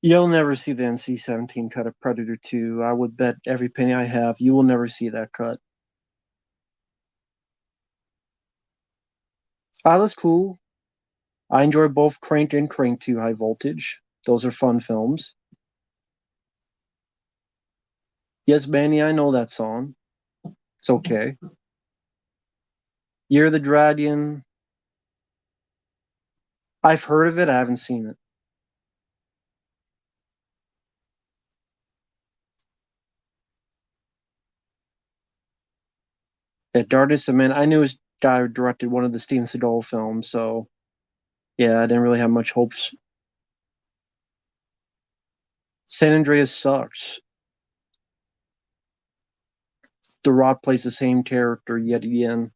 Speaker 1: You'll never see the NC-17 cut of Predator 2. I would bet every penny I have you will never see that cut. Ah, that's cool. I enjoy both Crank and Crank 2 High Voltage. Those are fun films. Yes, Manny, I know that song. It's okay. Year of the Dragon. I've heard of it. I haven't seen it. Yeah, Darkness of Man. I knew his guy directed one of the Steven Seagal films, so yeah, I didn't really have much hopes. San Andreas sucks. The Rock plays the same character yet again.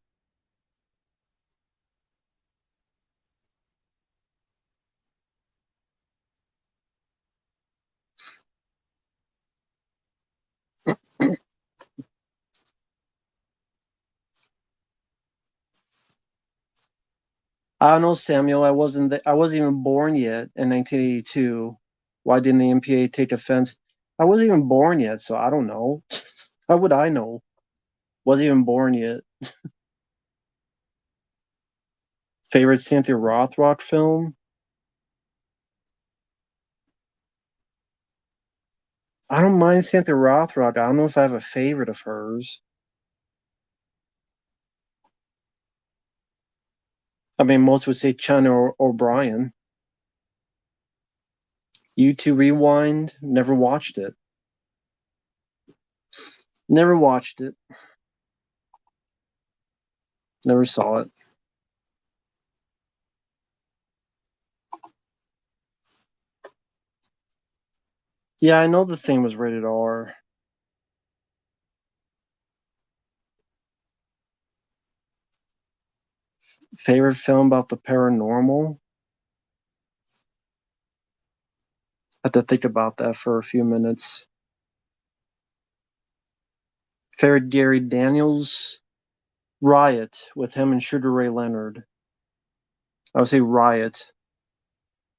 Speaker 1: I don't know, Samuel. I wasn't even born yet in 1982. Why didn't the MPA take offense? I wasn't even born yet, so I don't know. How would I know? Wasn't even born yet. Favorite Cynthia Rothrock film? I don't mind Cynthia Rothrock. I don't know if I have a favorite of hers. I mean, most would say China or O'Brien. U2 Rewind. Never watched it. Never watched it. Never saw it. Yeah, I know the thing was rated R. Favorite film about the paranormal? I have to think about that for a few minutes. Favorite Gary Daniels? Riot with him and Sugar Ray Leonard. I would say Riot.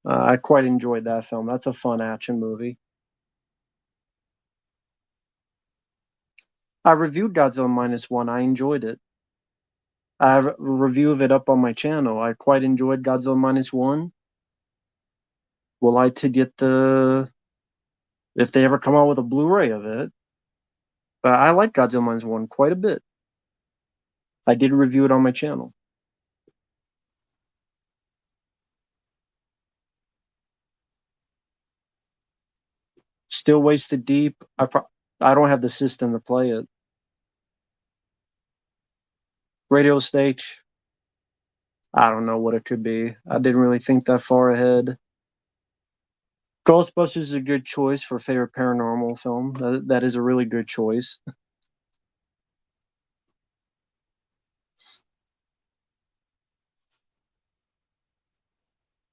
Speaker 1: I quite enjoyed that film. That's a fun action movie. I reviewed Godzilla Minus One. I enjoyed it. I have a review of it up on my channel. I quite enjoyed Godzilla Minus One. Will I to get the if they ever come out with a Blu-ray of it? But I like Godzilla Minus One quite a bit. I did review it on my channel. Still Wasted Deep. I don't have the system to play it. Radio Stage. I don't know what it could be. I didn't really think that far ahead. Ghostbusters is a good choice for favorite paranormal film. That is a really good choice.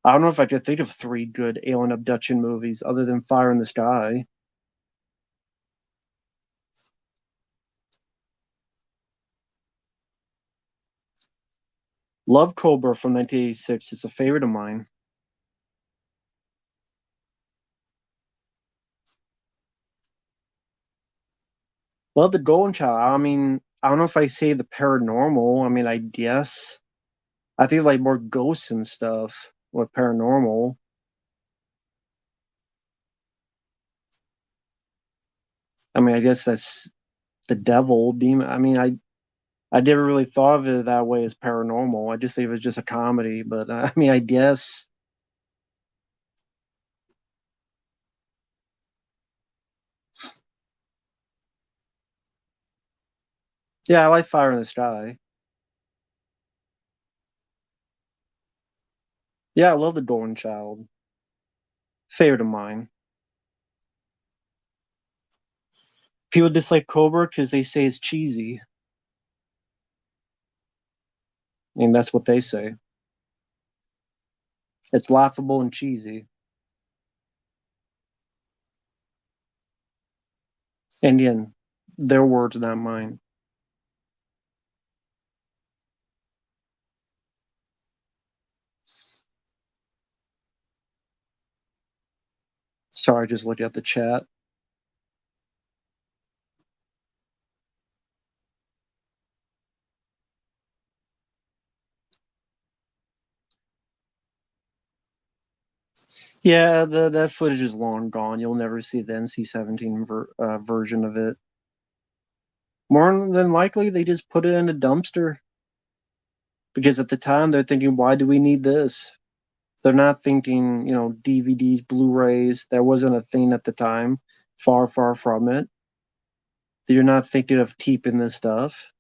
Speaker 1: I don't know if I could think of three good alien abduction movies other than Fire in the Sky. Love Cobra from 1986. It's a favorite of mine. Love the Golden Child. I mean, I don't know if I say the paranormal. I mean, I guess I think like more ghosts and stuff with paranormal. I mean, I guess that's the devil demon. I mean, I never really thought of it that way as paranormal. I just think it was just a comedy. But I mean, I guess yeah, I like Fire in the Sky. Yeah, I love the Golden Child. Favorite of mine. People dislike Cobra because they say it's cheesy. I mean, that's what they say. It's laughable and cheesy. And again, their words, not mine. Sorry, just looking at the chat. Yeah, that footage is long gone. You'll never see the NC-17 version of it. More than likely, they just put it in a dumpster because at the time they're thinking, why do we need this? They're not thinking, DVDs, Blu-rays. That wasn't a thing at the time. Far, far from it. You're not thinking of keeping this stuff.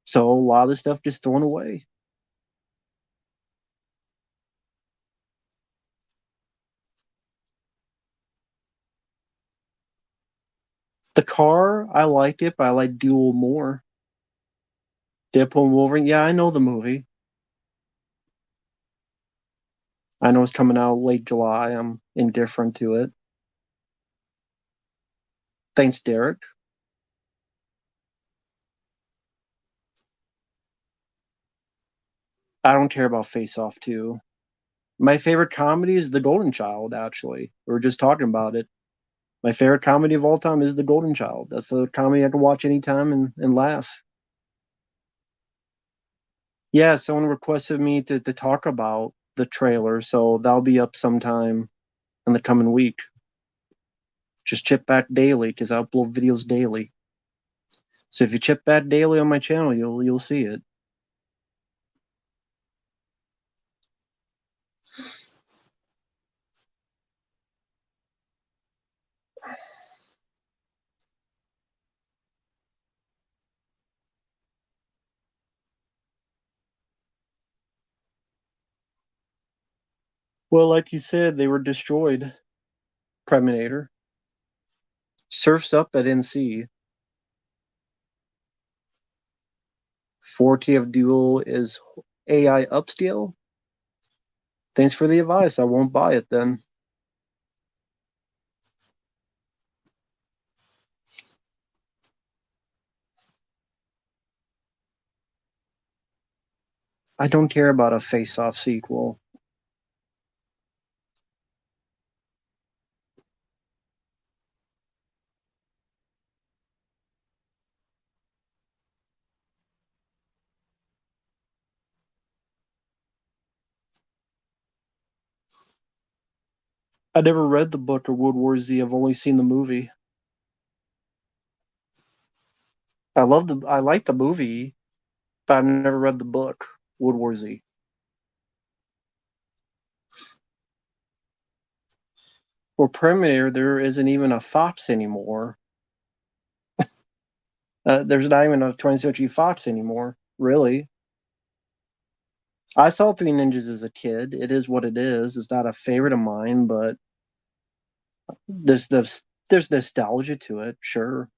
Speaker 1: So a lot of the stuff just thrown away. The car, I like it, but I like Duel more. Deadpool and Wolverine, yeah, I know the movie. I know it's coming out late July. I'm indifferent to it. Thanks, Derek. I don't care about Face Off 2. My favorite comedy is The Golden Child, actually. We were just talking about it. My favorite comedy of all time is The Golden Child. That's a comedy I can watch anytime and laugh. Yeah, someone requested me to talk about the trailer, so that'll be up sometime in the coming week. Just chip back daily because I upload videos daily. So if you chip back daily on my channel, you'll see it. Well, like you said, they were destroyed. Preminator. Surfs up at NC. 4K of Duel is AI upscale. Thanks for the advice. I won't buy it then. I don't care about a face-off sequel. I never read the book of World War Z. I've only seen the movie. I like the movie, but I've never read the book, World War Z. For Premiere, there isn't even a Fox anymore. There's not even a 20th Century Fox anymore, really. I saw Three Ninjas as a kid. It is what it is. It's not a favorite of mine, but there's nostalgia to it, sure.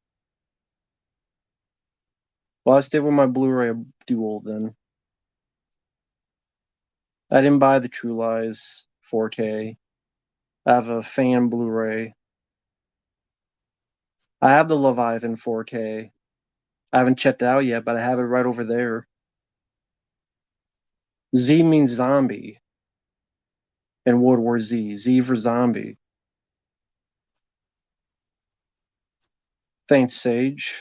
Speaker 1: Well, I stayed with my Blu-ray Dual then. I didn't buy the True Lies 4K. I have a fan Blu-ray. I have the Leviathan 4K. I haven't checked it out yet, but I have it right over there. Z means zombie in World War Z. Z for zombie. Thanks, Sage.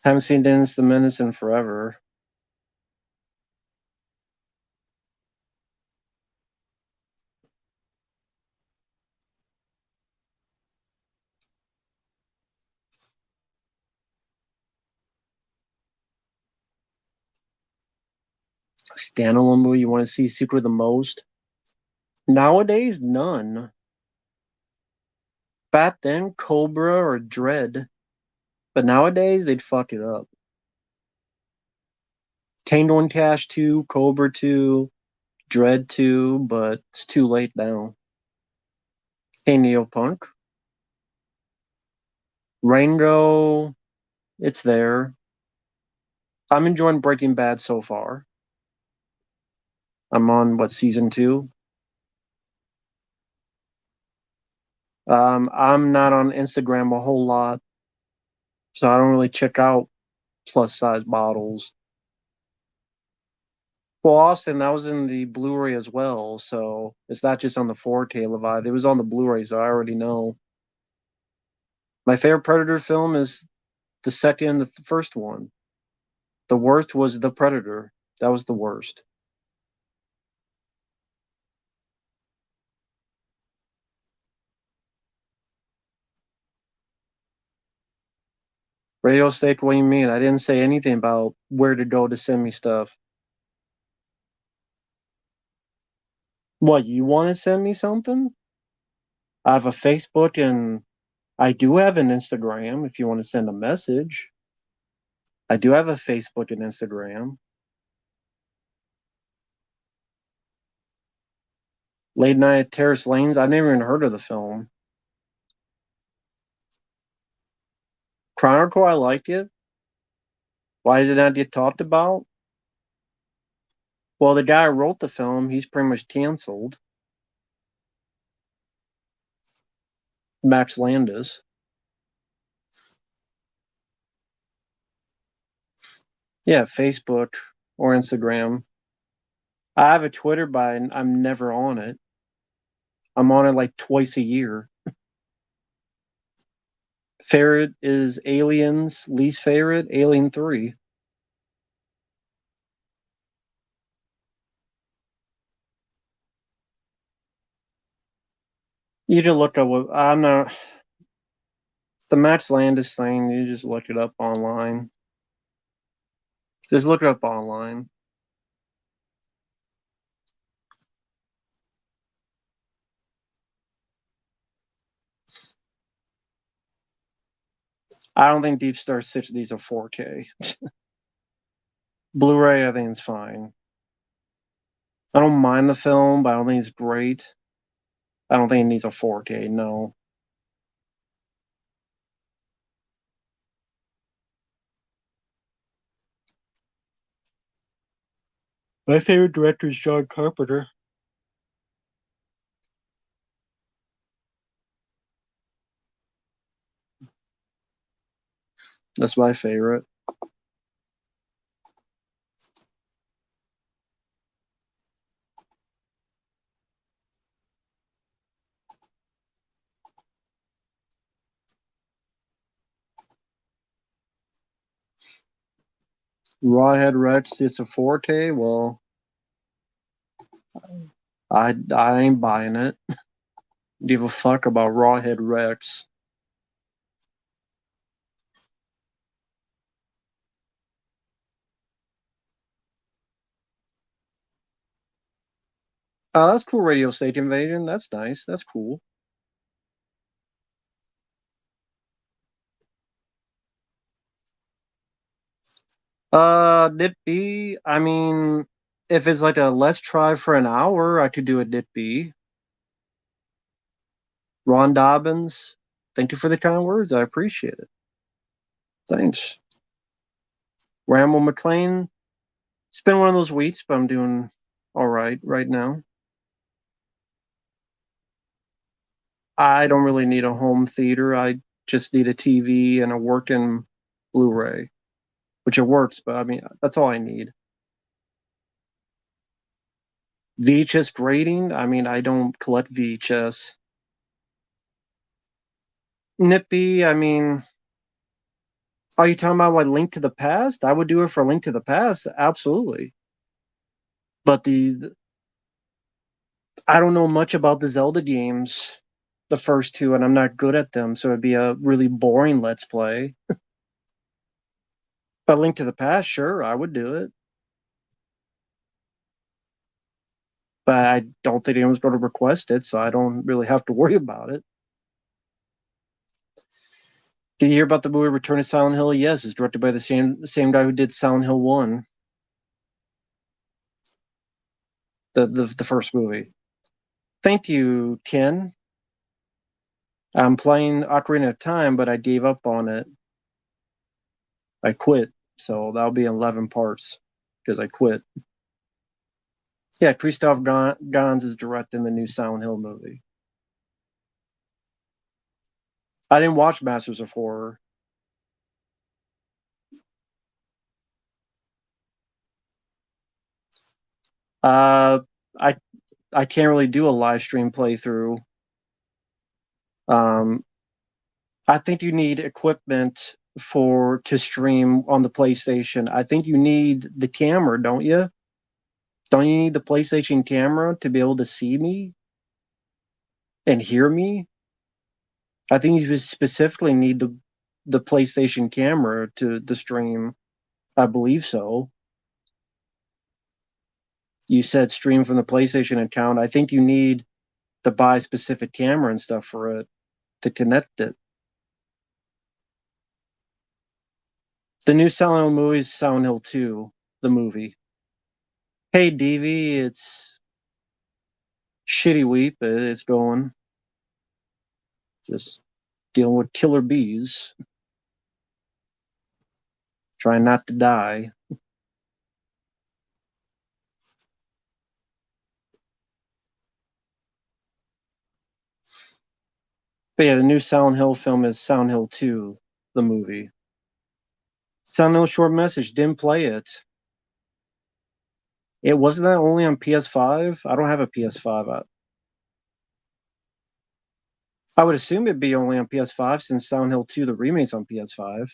Speaker 1: Haven't seen Dennis the Menace in forever. Standalone movie you want to see secret the most? Nowadays, none. Back then, Cobra or Dread. But nowadays, they'd fuck it up. Tango and Cash 2, Cobra 2, Dread 2, but it's too late now. Hey, Neopunk. Rango, it's there. I'm enjoying Breaking Bad so far. I'm on, what, season 2? I'm not on Instagram a whole lot, so I don't really check out plus size bottles. Well, Austin, that was in the Blu-ray as well, so it's not just on the 4K Levi. It was on the Blu-ray, so I already know. My favorite Predator film is the second, the first one. The worst was The Predator. That was the worst. Radio Steak, what do you mean? I didn't say anything about where to go to send me stuff. What, you want to send me something? I have a Facebook and I do have an Instagram if you want to send a message. I do have a Facebook and Instagram. Late Night at Terrace Lanes, I've never even heard of the film. Chronicle, I like it. Why does it not get talked about? Well, the guy who wrote the film, he's pretty much canceled. Max Landis. Yeah, Facebook or Instagram. I have a Twitter, but I'm never on it. I'm on it like twice a year. Favorite is Aliens. Least favorite, Alien 3. You just look up what I'm not the Max Landis thing. You just look it up online. Just look it up online. I don't think Deep Star Six needs a 4K. Blu-ray, I think is fine. I don't mind the film, but I don't think it's great. I don't think it needs a 4K. No. My favorite director is John Carpenter. That's my favorite. Rawhead Rex, it's a 4K. Well, I ain't buying it. Give a fuck about Rawhead Rex. Oh, that's cool. Radio State Invasion. That's nice. That's cool. Knit B. I mean, if it's like a let's try for an hour, I could do a Knit B. Ron Dobbins. Thank you for the kind words. I appreciate it. Thanks. Ramble McLean. It's been one of those weeks, but I'm doing all right now. I don't really need a home theater. I just need a TV and a working Blu-ray, which it works, but I mean, that's all I need. VHS grading, I mean, I don't collect VHS. Nippy, I mean, are you talking about like Link to the Past? I would do it for Link to the Past, absolutely. But I don't know much about the Zelda games, the first two, and I'm not good at them, so it'd be a really boring Let's Play. But Link to the Past, sure, I would do it. But I don't think anyone's going to request it, so I don't really have to worry about it. Did you hear about the movie Return to Silent Hill? Yes, it's directed by the same guy who did Silent Hill 1, the first movie. Thank you, Ken. I'm playing Ocarina of Time, but I gave up on it. I quit, so that'll be 11 parts because I quit. Yeah, Christoph Gans is directing the new Silent Hill movie. I didn't watch Masters of Horror. Uh, I I can't really do a live stream playthrough. Um, I think you need equipment for to stream on the PlayStation. I think you need the camera, don't you? Don't you need the PlayStation camera to be able to see me and hear me? I think you specifically need the PlayStation camera to stream. I believe so. You said stream from the PlayStation account. I think you need to buy specific camera and stuff for it to connect it. The new Silent Hill movie is Silent Hill 2, the movie. Hey, DV, it's shitty week, but it's going. Just dealing with killer bees, trying not to die. But yeah, the new Silent Hill film is Silent Hill 2, the movie. Silent Hill Short Message, didn't play it. It wasn't that only on PS5? I don't have a PS5. I would assume it'd be only on PS5 since Silent Hill 2, the remake's on PS5.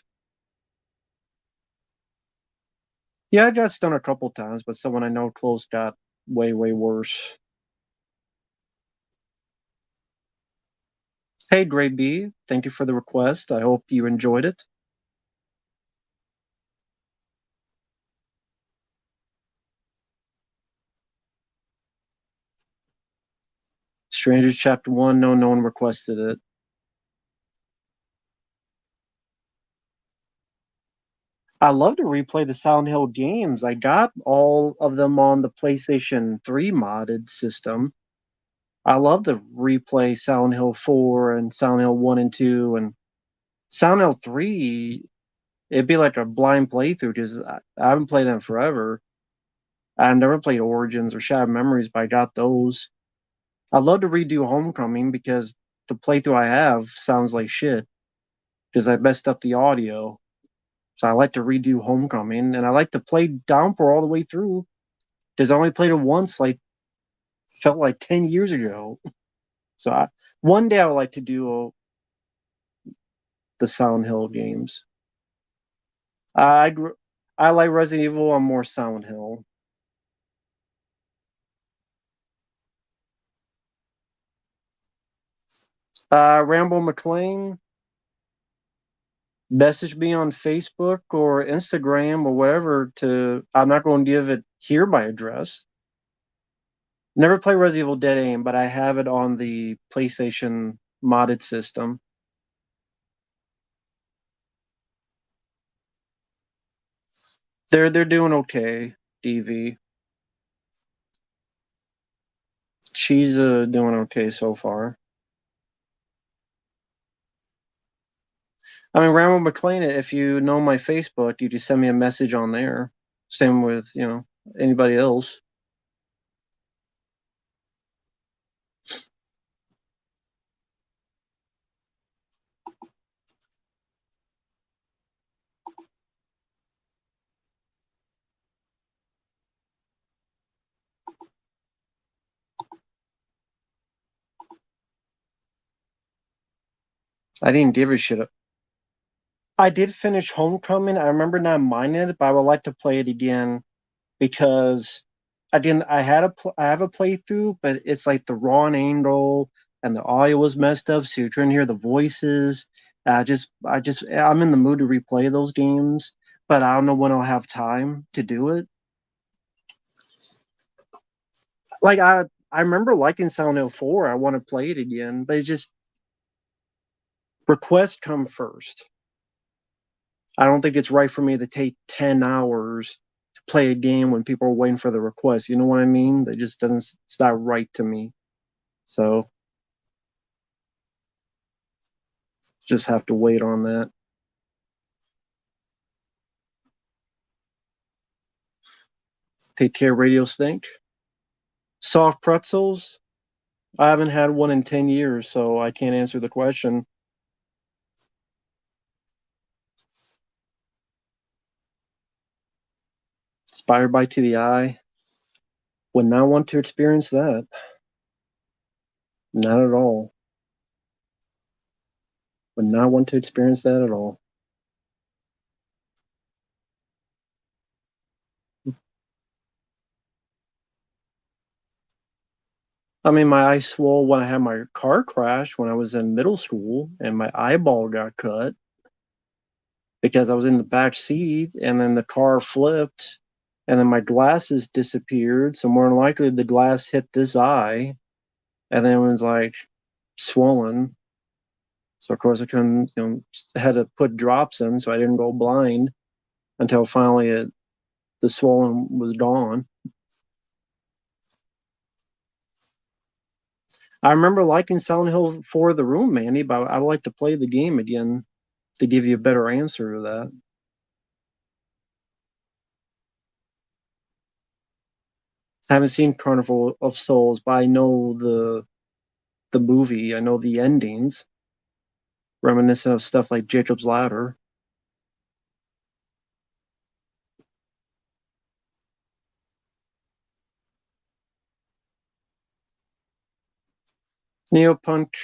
Speaker 1: Yeah, I got stoned a couple times, but someone I know close got way, way worse. Hey, Gray B, thank you for the request. I hope you enjoyed it. Strangers Chapter 1, no, no one requested it. I love to replay the Silent Hill games. I got all of them on the PlayStation 3 modded system. I love to replay Silent Hill 4 and Silent Hill 1 and 2 and Silent Hill 3. It'd be like a blind playthrough because I haven't played them forever. I've never played Origins or Shattered Memories, but I got those. I'd love to redo Homecoming because the playthrough I have sounds like shit because I messed up the audio. So I like to redo Homecoming, and I like to play Downpour all the way through because I only played it once, like felt like 10 years ago. So one day I would like to do the Silent Hill games. I I like Resident Evil. I'm more Silent Hill. Rambo McLean, message me on Facebook or Instagram or whatever. To I'm not going to give it here my address. Never play Resident Evil Dead Aim, but I have it on the PlayStation modded system. They're doing okay. DV, she's doing okay so far. I mean, Rambo McLean. If you know my Facebook, you just send me a message on there. Same with anybody else. I didn't give a shit. I did finish Homecoming. I remember not minding it, but I would like to play it again because I have a playthrough, but it's like the wrong angle and the audio was messed up, so you're trying to hear the voices. I'm in the mood to replay those games, but I don't know when I'll have time to do it. Like I remember liking Silent Hill 4. I want to play it again, but it's just requests come first. I don't think it's right for me to take 10 hours to play a game when people are waiting for the request. You know what I mean? That just doesn't, it's not right to me. So just have to wait on that. Take care, Radio Stink. Soft pretzels. I haven't had one in 10 years, so I can't answer the question. Spider bite to the eye. Would not want to experience that. Not at all. Would not want to experience that at all. I mean, my eye swole when I had my car crash when I was in middle school, and my eyeball got cut because I was in the back seat, and then the car flipped, and then my glasses disappeared. So more than likely, the glass hit this eye, and then it was like swollen. So of course I couldn't, had to put drops in, so I didn't go blind until finally the swollen was gone. I remember liking Silent Hill for the room, Manny, but I would like to play the game again to give you a better answer to that. I haven't seen Carnival of Souls, but I know the movie. I know the endings. reminiscent of stuff like Jacob's Ladder. Neopunk.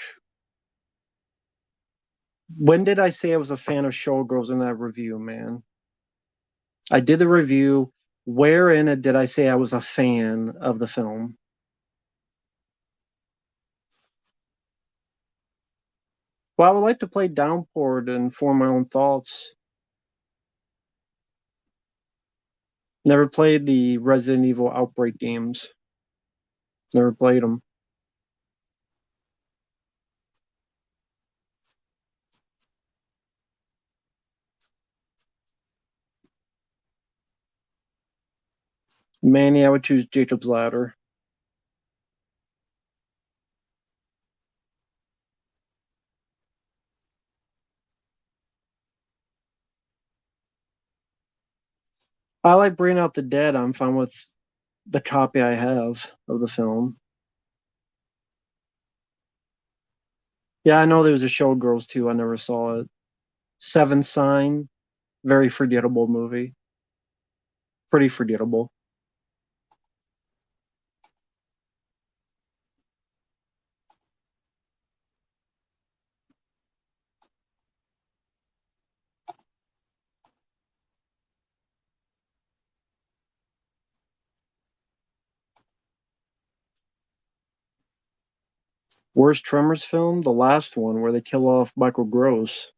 Speaker 1: When did I say I was a fan of Showgirls in that review, man? I did the review. Where in it did I say I was a fan of the film? Well, I would like to play Downpour and form my own thoughts. Never played the Resident Evil Outbreak games. Never played them. Manny, I would choose Jacob's Ladder. I like Bring Out the Dead. I'm fine with the copy I have of the film. Yeah, I know there was a Showgirls too. I never saw it. Seven Sign, very forgettable movie. Pretty forgettable. Worst Tremors film? The last one where they kill off Michael Gross.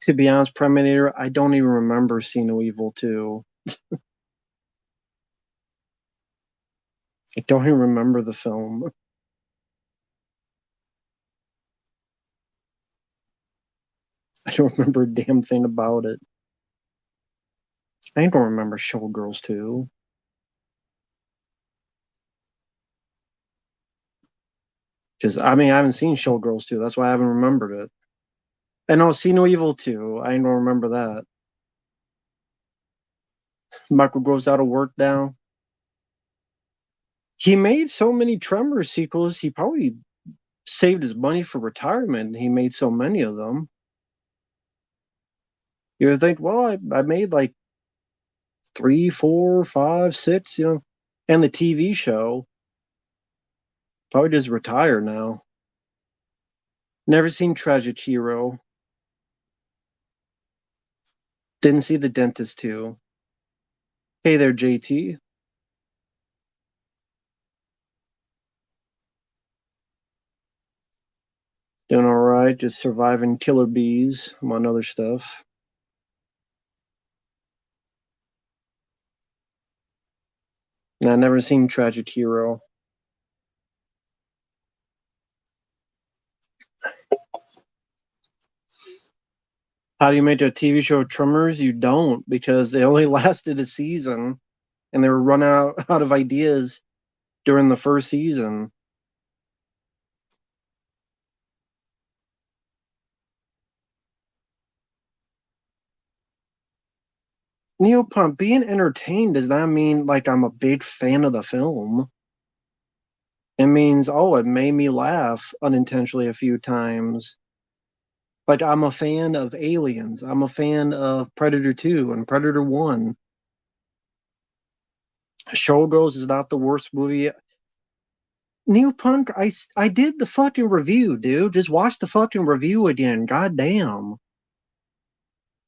Speaker 1: To be honest, Preminator, I don't even remember See No Evil 2. I don't even remember the film. I don't remember a damn thing about it. I don't remember Showgirls 2. Because, I mean, I haven't seen Showgirls 2. That's why I haven't remembered it. And no, See No Evil 2. I don't remember that. Michael Gross out of work now. He made so many Tremors sequels, he probably saved his money for retirement. He made so many of them. You would think, well, I made like three, four, five, six, and the TV show. Probably just retire now. Never seen Tragic Hero. Didn't see The Dentist too. Hey there, JT. Doing all right. Just surviving killer bees among other stuff. I never seen Tragic Hero. How do you make a TV show Tremors? You don't, because they only lasted a season and they were run out of ideas during the first season. Neopunk, being entertained does not mean like I'm a big fan of the film. It means, oh, it made me laugh unintentionally a few times. Like I'm a fan of Aliens. I'm a fan of Predator 2 and Predator 1. Showgirls is not the worst movie. Neopunk, I did the fucking review, dude. Just watch the fucking review again. God damn.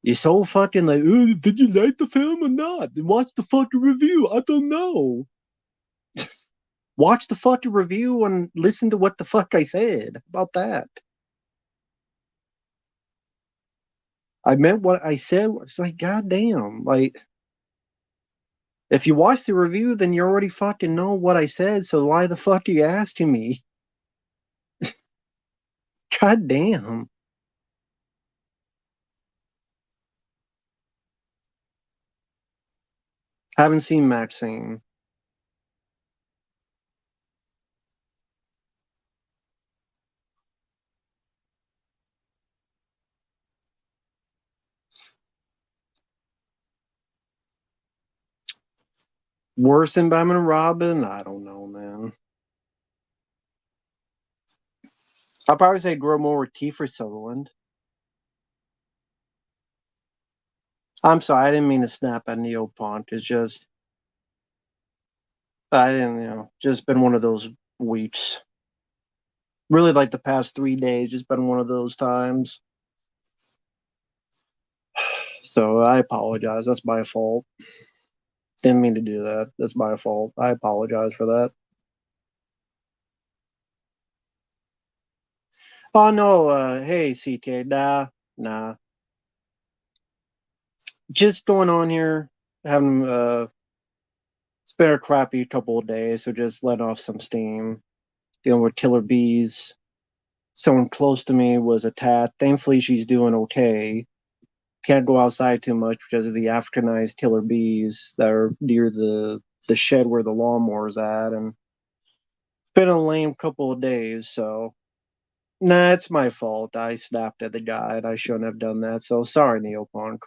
Speaker 1: You're so fucking like, did you like the film or not? Watch the fucking review. I don't know. Watch the fucking review and listen to what the fuck I said about that. I meant what I said. It's like, goddamn. Like, if you watch the review, then you already fucking know what I said. So why the fuck are you asking me? God damn. Haven't seen Maxine. Worse than Batman and Robin? I don't know, man. I'll probably say grow more with Kiefer Sutherland. I'm sorry, I didn't mean to snap at Neopont. It's just I didn't, just been one of those weeks. Really, like the past 3 days, just been one of those times. So I apologize. That's my fault. Didn't mean to do that. That's my fault. I apologize for that. Oh no, hey CK, nah. Just going on here, having it's been a crappy couple of days, so just letting off some steam, dealing with killer bees. Someone close to me was attacked. Thankfully, she's doing okay. Can't go outside too much because of the Africanized killer bees that are near the shed where the lawnmower's at, and it's been a lame couple of days. So, nah, it's my fault. I snapped at the guy, and I shouldn't have done that. So sorry, Neopunk.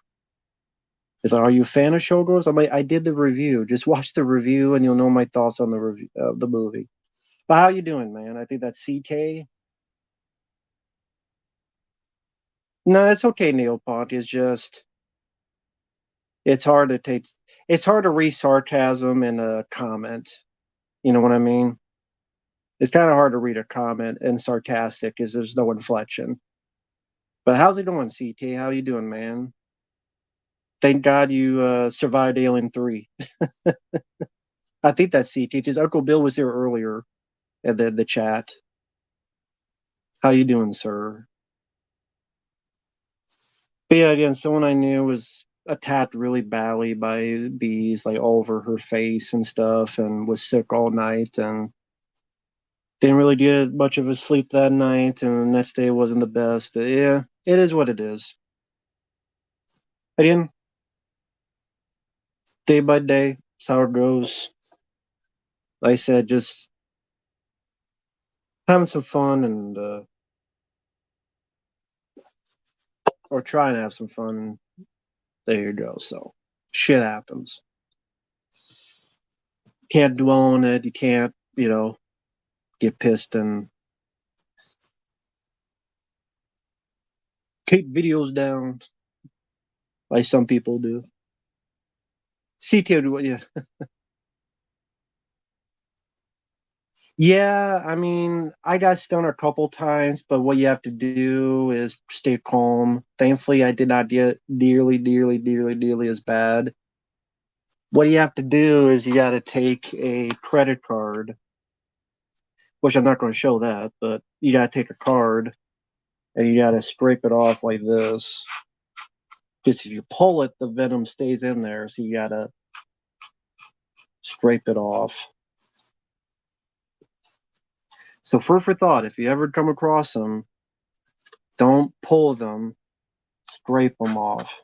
Speaker 1: Is are you a fan of Showgirls? I'm like, I did the review. Just watch the review, and you'll know my thoughts on the review of the movie. But how you doing, man? I think that's CK. No, it's okay, Neopunk. It's just it's hard to take. It's hard to read sarcasm in a comment. You know what I mean? It's kind of hard to read a comment and sarcastic because there's no inflection. But how's it going, CK? How you doing, man? Thank God you survived Alien 3. I think that's CK because Uncle Bill was there earlier at the chat. How you doing, sir? But yeah, again, someone I knew was attacked really badly by bees, like all over her face and stuff, and was sick all night and didn't really get much of a sleep that night. And the next day wasn't the best. Yeah, it is what it is. Again, day by day, that's how it goes. Like I said, just having some fun and or trying to have some fun. There you go. So shit happens. Can't dwell on it. You can't, get pissed and take videos down like some people do. CTO, yeah. Yeah, I mean, I got stung a couple times, but what you have to do is stay calm. Thankfully, I did not get dearly as bad. What you have to do is you got to take a credit card, which I'm not going to show that, but you got to take a card and you got to scrape it off like this. Because if you pull it, the venom stays in there, so you got to scrape it off. So, for thought, if you ever come across them, don't pull them, scrape them off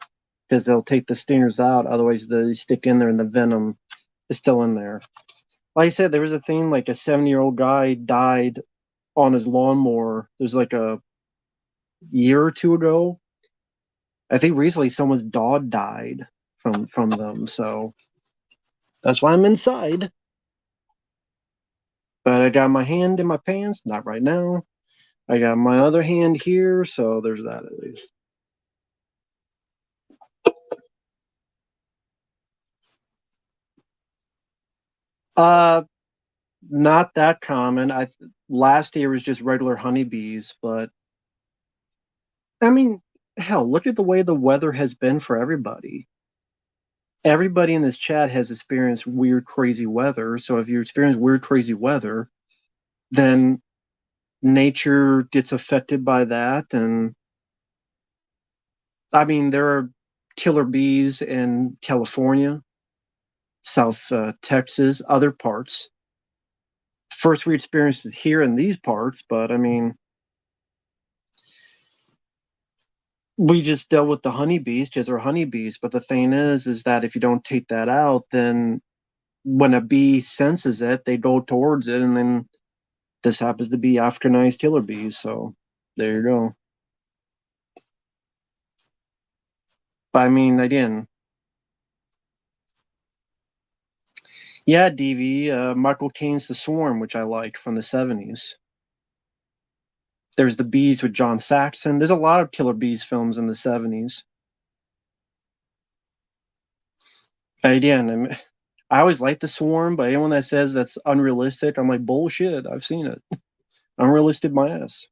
Speaker 1: because they'll take the stingers out. Otherwise, they stick in there and the venom is still in there. Like I said, there was a thing like a 70-year-old guy died on his lawnmower. There's like a year or two ago. I think recently someone's dog died from them. So that's why I'm inside. But I got my hand in my pants. Not right now. I got my other hand here. So there's that at least. Uh, Not that common. I Last year was just regular honeybees, but I mean, hell, look at the way the weather has been for everybody. Everybody in this chat has experienced weird, crazy weather. So if you experience weird, crazy weather, then nature gets affected by that. And I mean, there are killer bees in California, South Texas, other parts. First, we experienced it here in these parts, but I mean, we just dealt with the honeybees because they're honeybees. But the thing is that if you don't take that out, then when a bee senses it, they go towards it, and then this happens to be Africanized killer bees. So there you go. But I mean, again, Yeah, DV. Michael Caine's The Swarm, which I liked from the 70s. There's The Bees with John Saxon. There's a lot of Killer Bees films in the 70s. Again, I always like The Swarm, but anyone that says that's unrealistic, I'm like, bullshit. I've seen it. Unrealistic my ass.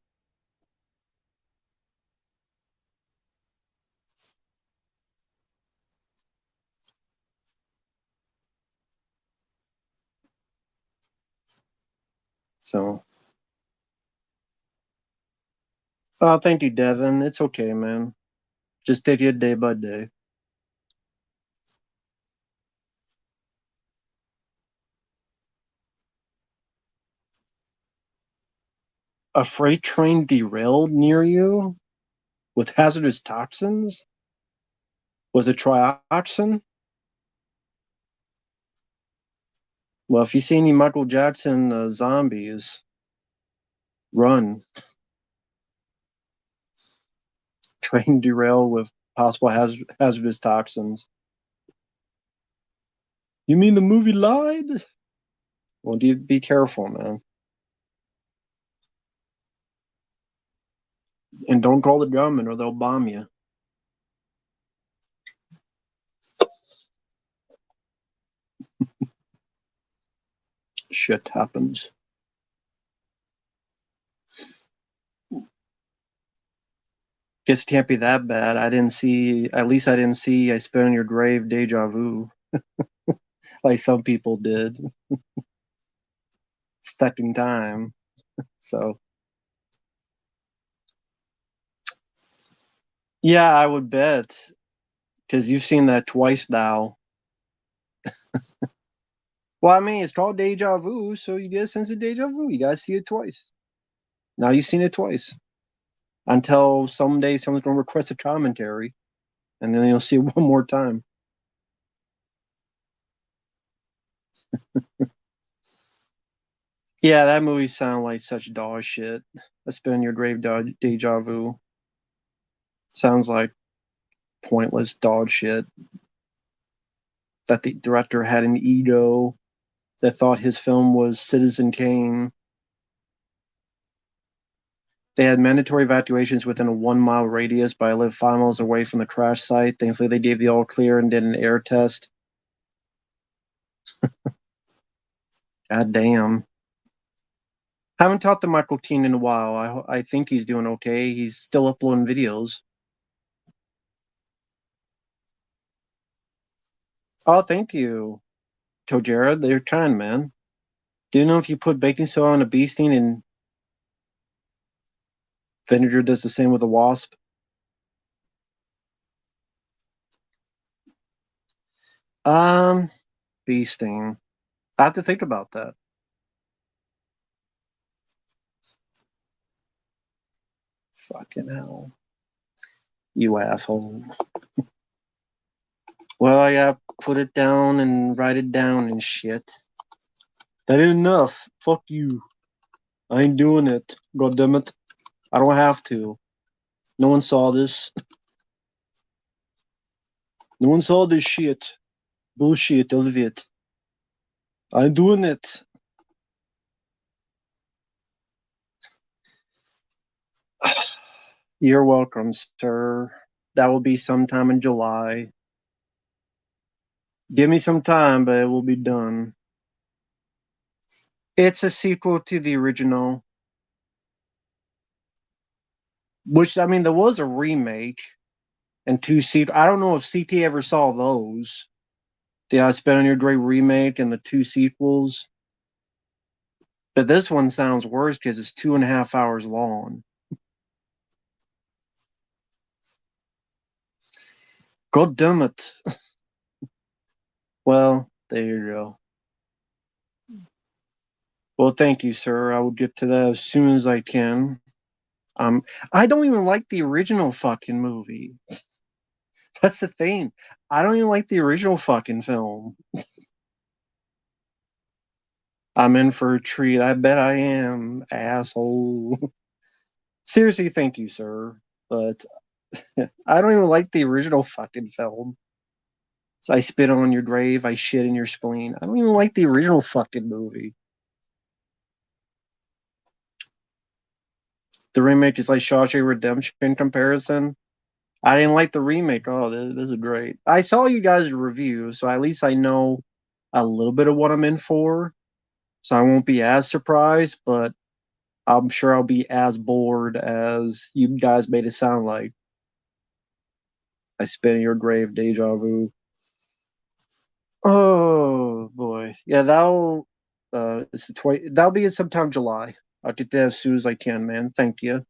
Speaker 1: So, thank you, Devin. It's okay, man. Just take it day by day. A freight train derailed near you with hazardous toxins? Was it trioxin? Well, if you see any Michael Jackson zombies, run. Train derailed with possible hazardous toxins. You mean the movie lied? Well, do be careful, man. And don't call the government or they'll bomb you. Shit happens. Guess it can't be that bad. I didn't see, at least I didn't see I Spit on Your Grave deja vu like some people did. Stuck in time. So, yeah, I would bet because you've seen that twice now. Well, I mean, it's called deja vu, so you get a sense of deja vu. You gotta see it twice. Now you've seen it twice. Until someday someone's gonna request a commentary, and then you'll see it one more time. Yeah, that movie sounded like such dog shit. A Spit on Your Grave deja vu. Sounds like pointless dog shit. That the director had an ego that thought his film was Citizen Kane. They had mandatory evacuations within a 1 mile radius, but I lived 5 miles away from the crash site. Thankfully, they gave the all clear and did an air test. God damn. Haven't talked to Michael Keane in a while. I think he's doing okay. He's still uploading videos. Oh, thank you, Tojera. They're kind, man. Do you know if you put baking soda on a bee sting and vinegar does the same with a wasp? Um, Bee sting. I have to think about that. Fucking hell. You asshole. Well, I gotta put it down and write it down and shit. That ain't enough. Fuck you. I ain't doing it. God damn it. I don't have to. No one saw this. No one saw this shit. Bullshit, all of it. I'm doing it. You're welcome, sir. That will be sometime in July. Give me some time, but it will be done. It's a sequel to the original, which, I mean, there was a remake and two sequels. I don't know if CT ever saw those. The I Spit on Your Grave remake and the two sequels. But this one sounds worse because it's 2.5 hours long. God damn it. Well, there you go. Well, thank you, sir. I will get to that as soon as I can. I don't even like the original fucking movie. That's the thing. I don't even like the original fucking film. I'm in for a treat. I bet I am, asshole. Seriously, thank you, sir. But I don't even like the original fucking film. So I spit on your grave, I shit in your spleen. I don't even like the original fucking movie. The remake is like Shawshank Redemption in comparison. I didn't like the remake. Oh, this is great. I saw you guys' review, so at least I know a little bit of what I'm in for. So I won't be as surprised, but I'm sure I'll be as bored as you guys made it sound like. I spit in your grave, deja vu. Oh boy, yeah, it's the 20. That'll be sometime July. I'll get that as soon as I can, man. Thank you.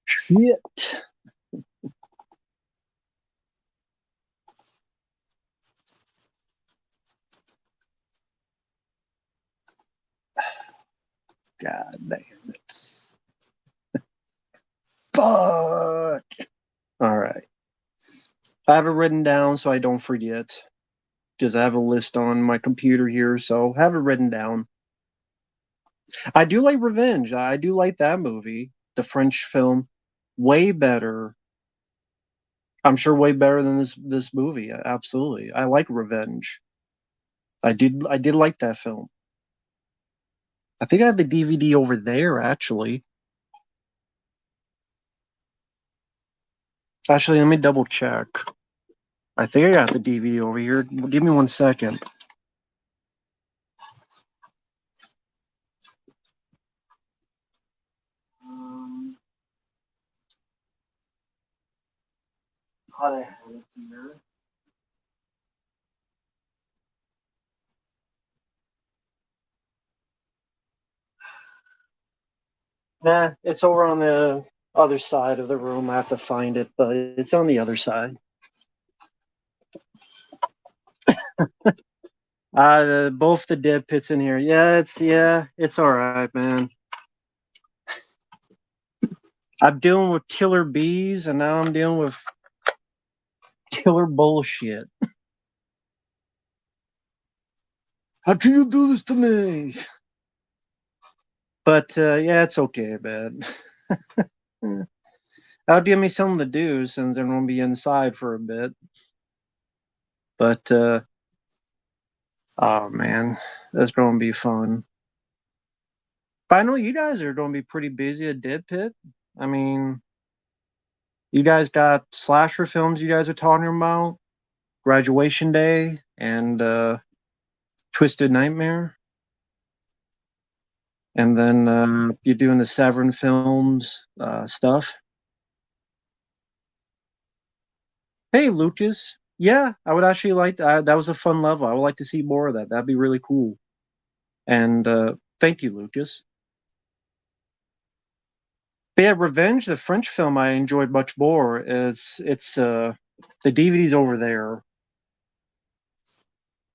Speaker 1: Shit. God damn it. Fuck. All right. I have it written down so I don't forget. Because I have a list on my computer here, so have it written down. I do like Revenge. I do like that movie, the French film. Way better. I'm sure way better than this movie. Absolutely. I like Revenge. I did like that film. I think I have the DVD over there actually. Actually, let me double check. I think I got the DVD over here. Give me 1 second. Um, how the hell is it here? Nah, it's over on the other side of the room. I have to find it, but it's on the other side. Both the dead pits in here. It's all right, man. I'm dealing with killer bees, and now I'm dealing with killer bullshit. How can you do this to me? But yeah, it's okay, man. That'll give me something to do since I'm gonna be inside for a bit. But oh man, that's gonna be fun. But I know you guys are gonna be pretty busy at Dead Pit. I mean, you guys got slasher films you guys are talking about, Graduation Day and Twisted Nightmare, and then you're doing the Severin films stuff. Hey, Lucas. Yeah, I would actually like that was a fun level. I would like to see more of that. That'd be really cool. And thank you, Lucas. But yeah, Revenge, the French film, I enjoyed much more. It's the DVD's over there.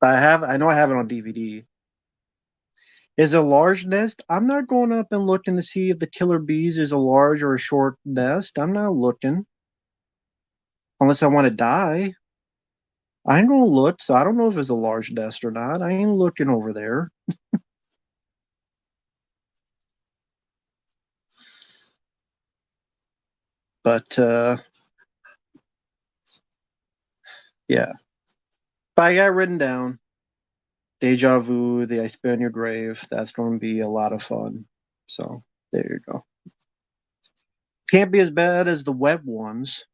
Speaker 1: I know I have it on DVD. Is a large nest? I'm not going up and looking to see if the killer bees is a large or a short nest. I'm not looking unless I want to die. I ain't gonna look, so I don't know if it's a large nest or not. I ain't looking over there. But yeah. But I got written down. Deja Vu, the I Spit on Your Grave. That's going to be a lot of fun. So there you go. Can't be as bad as the web ones.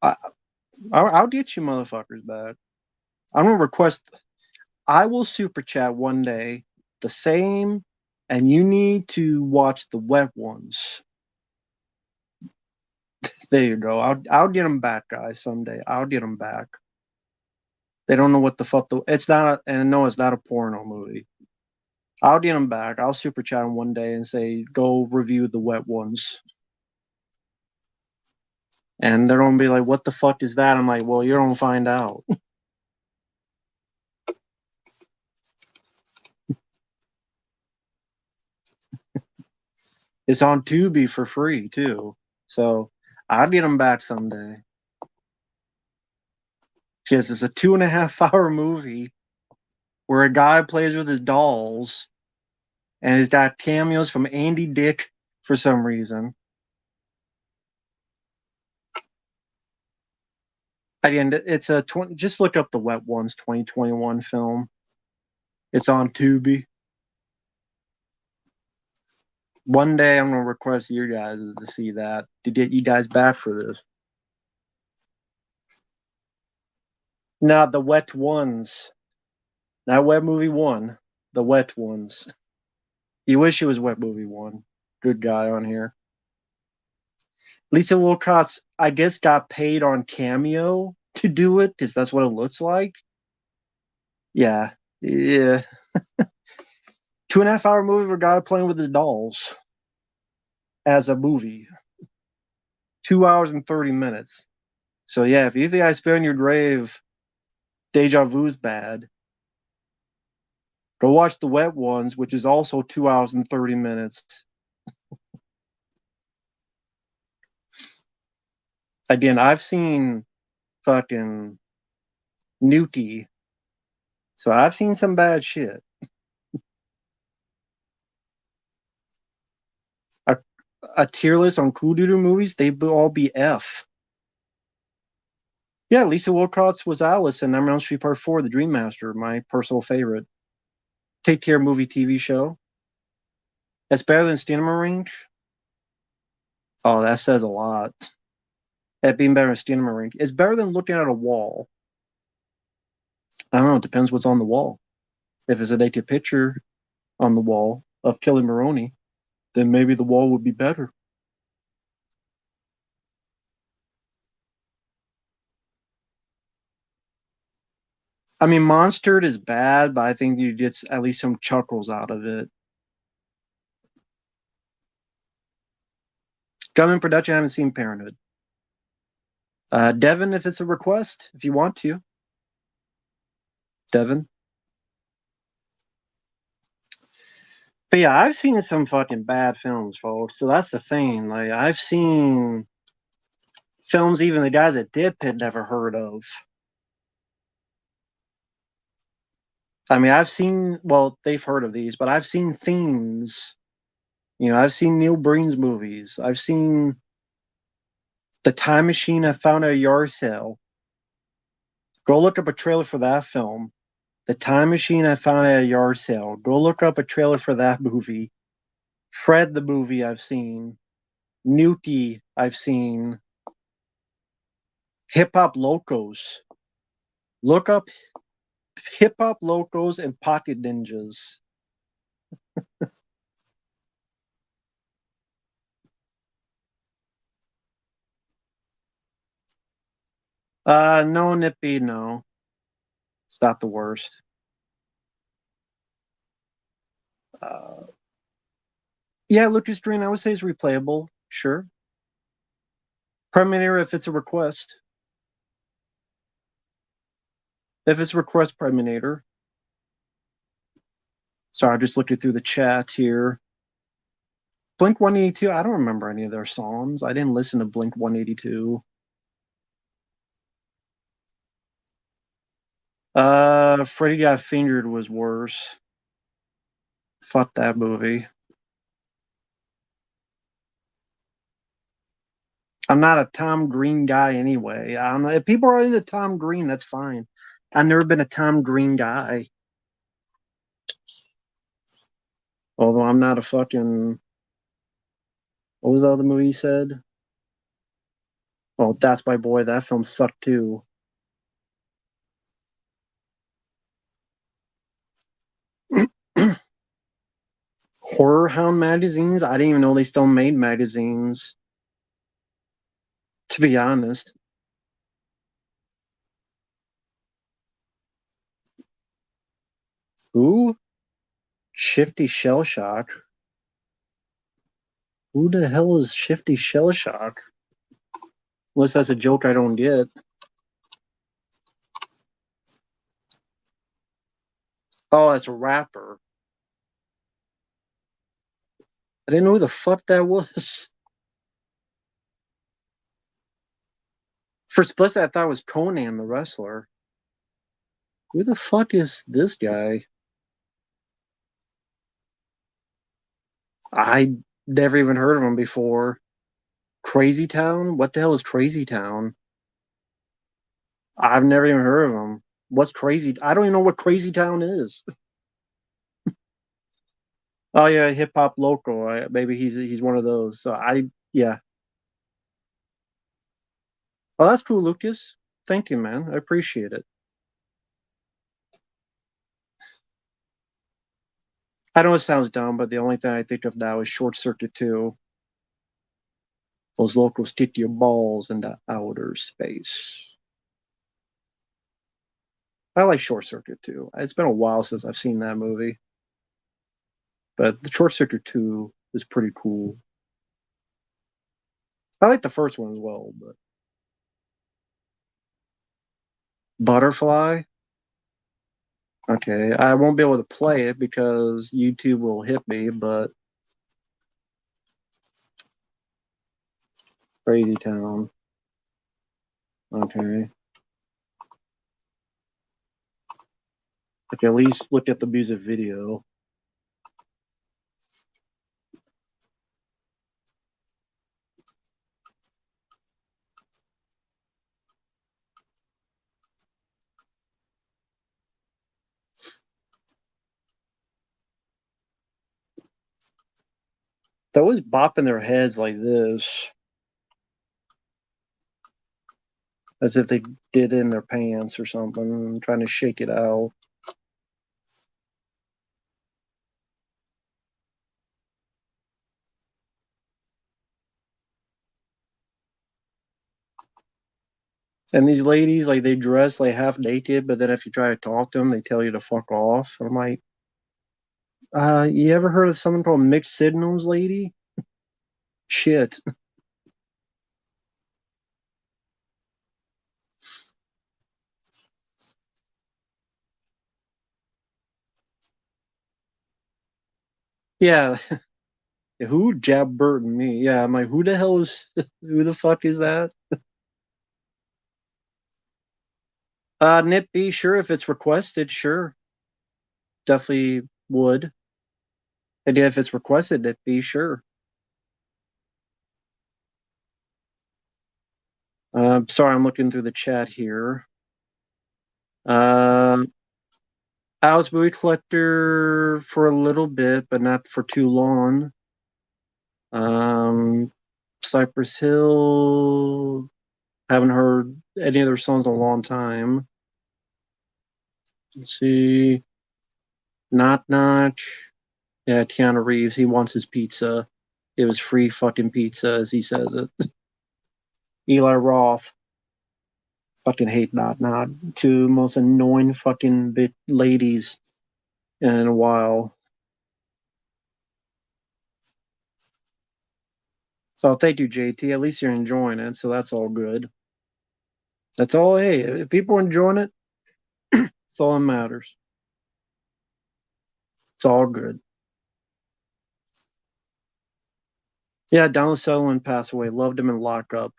Speaker 1: I, I'll get you motherfuckers back. I'm gonna request. I will super chat one day the same, and you need to watch the web ones. There you go. I'll get them back, guys. Someday I'll get them back. They don't know what the fuck it's not. And no, it's not a porno movie. I'll get them back. I'll super chat them one day and say, go review the wet ones. And they're gonna be like, "What the fuck is that?" I'm like, "Well, you're gonna find out." It's on Tubi for free too, so I'll get them back someday. Because it's a 2.5 hour movie where a guy plays with his dolls, and it's got cameos from Andy Dick for some reason. Again, it's a 20. Just look up the Wet Ones 2021 film. It's on Tubi. One day I'm gonna request you guys to see that to get you guys back for this. Now the Wet Ones, not Wet Movie One, the Wet Ones. You wish it was Wet Movie One. Good guy on here. Lisa Wilcox, I guess, got paid on Cameo to do it because that's what it looks like. Yeah, yeah. 2.5 hour movie of a guy playing with his dolls as a movie. 2 hours and 30 minutes. So yeah, if you think I spit on your grave, Deja Vu's bad. Go watch The Wet Ones, which is also 2 hours and 30 minutes. Again, I've seen fucking Newty, so I've seen some bad shit. A tier list on Cool Duder movies, they all be F. Yeah, Lisa Wilcox was Alice in Nightmare on Elm Street Part 4, The Dream Master, my personal favorite. Take Care movie TV show. That's better than Cinemarink. Oh, that says a lot. That being better than Cinemarink. It's better than looking at a wall. I don't know, it depends what's on the wall. If it's a naked picture on the wall of Kelly Maroney, then maybe the wall would be better. I mean, Monstered is bad, but I think you get at least some chuckles out of it. Government production, I haven't seen Parenthood. Devin, if it's a request, if you want to. Devin. But yeah, I've seen some fucking bad films, folks. So that's the thing. Like, I've seen films even the guys at Dip had never heard of. I mean, I've seen, well, they've heard of these, but I've seen themes. You know, I've seen Neil Breen's movies. I've seen The Time Machine I Found at a Yard Sale. Go look up a trailer for that film. The Time Machine I Found at a Yard Sale. Go look up a trailer for that movie. Fred the movie I've seen. Newty I've seen. Hip Hop Locos. Look up Hip Hop Locos and Pocket Ninjas. No, Nippy, no. It's not the worst. Uh, yeah, Lucas Green, I would say is replayable. Sure. Premonitor if it's a request. If it's a request, Premonitor. Sorry, I just looked it through the chat here. Blink 182, I don't remember any of their songs. I didn't listen to Blink 182. Freddy Got Fingered was worse. Fuck that movie. I'm not a Tom Green guy anyway. I don't know. If people are into Tom Green, that's fine. I've never been a Tom Green guy. Although I'm not a fucking. What was the other movie you said? Oh, That's My Boy. That film sucked too. Horror Hound magazines? I didn't even know they still made magazines. To be honest. Who? Shifty Shell Shock? Who the hell is Shifty Shell Shock? Unless that's a joke I don't get. Oh, that's a rapper. I didn't know who the fuck that was. For split, I thought it was Conan the wrestler. Who the fuck is this guy? I never even heard of him before. Crazy Town? What the hell is Crazy Town? I've never even heard of him. What's Crazy? I don't even know what Crazy Town is. Oh yeah, hip hop local. Maybe he's one of those. So yeah. Oh, that's cool, Lucas. Thank you, man. I appreciate it. I know it sounds dumb, but the only thing I think of now is Short Circuit 2. Those locals kick your balls into outer space. I like Short Circuit 2. It's been a while since I've seen that movie, but the Short Circuit 2 is pretty cool. I like the first one as well, but Butterfly. Okay, I won't be able to play it because YouTube will hit me, but Crazy Town. Okay. Okay, at least look at the music video. They're always bopping their heads like this, as if they did it in their pants or something, trying to shake it out. And these ladies, like, they dress like half naked, but then if you try to talk to them, they tell you to fuck off. I'm like, you ever heard of something called mixed signals, lady? Shit. Yeah. Who Jab Burton me? Yeah, I'm like, who the hell is who the fuck is that? Nip B, sure, if it's requested, sure. Definitely would. And if it's requested, Nip B, sure. Sorry, I'm looking through the chat here. Uh, I was movie collector for a little bit, but not for too long. Um, Cypress Hill. Haven't heard any of their songs in a long time. Let's see. Knock Knock. Yeah, Keanu Reeves. He wants his pizza. It was free fucking pizza, as he says it. Eli Roth. Fucking hate Knock Knock. Two most annoying fucking bit ladies in a while. So thank you, JT. At least you're enjoying it, so that's all good. That's all. Hey, if people are enjoying it, it's all that matters. It's all good. Yeah, Donald Sutherland passed away. Loved him in Lockup.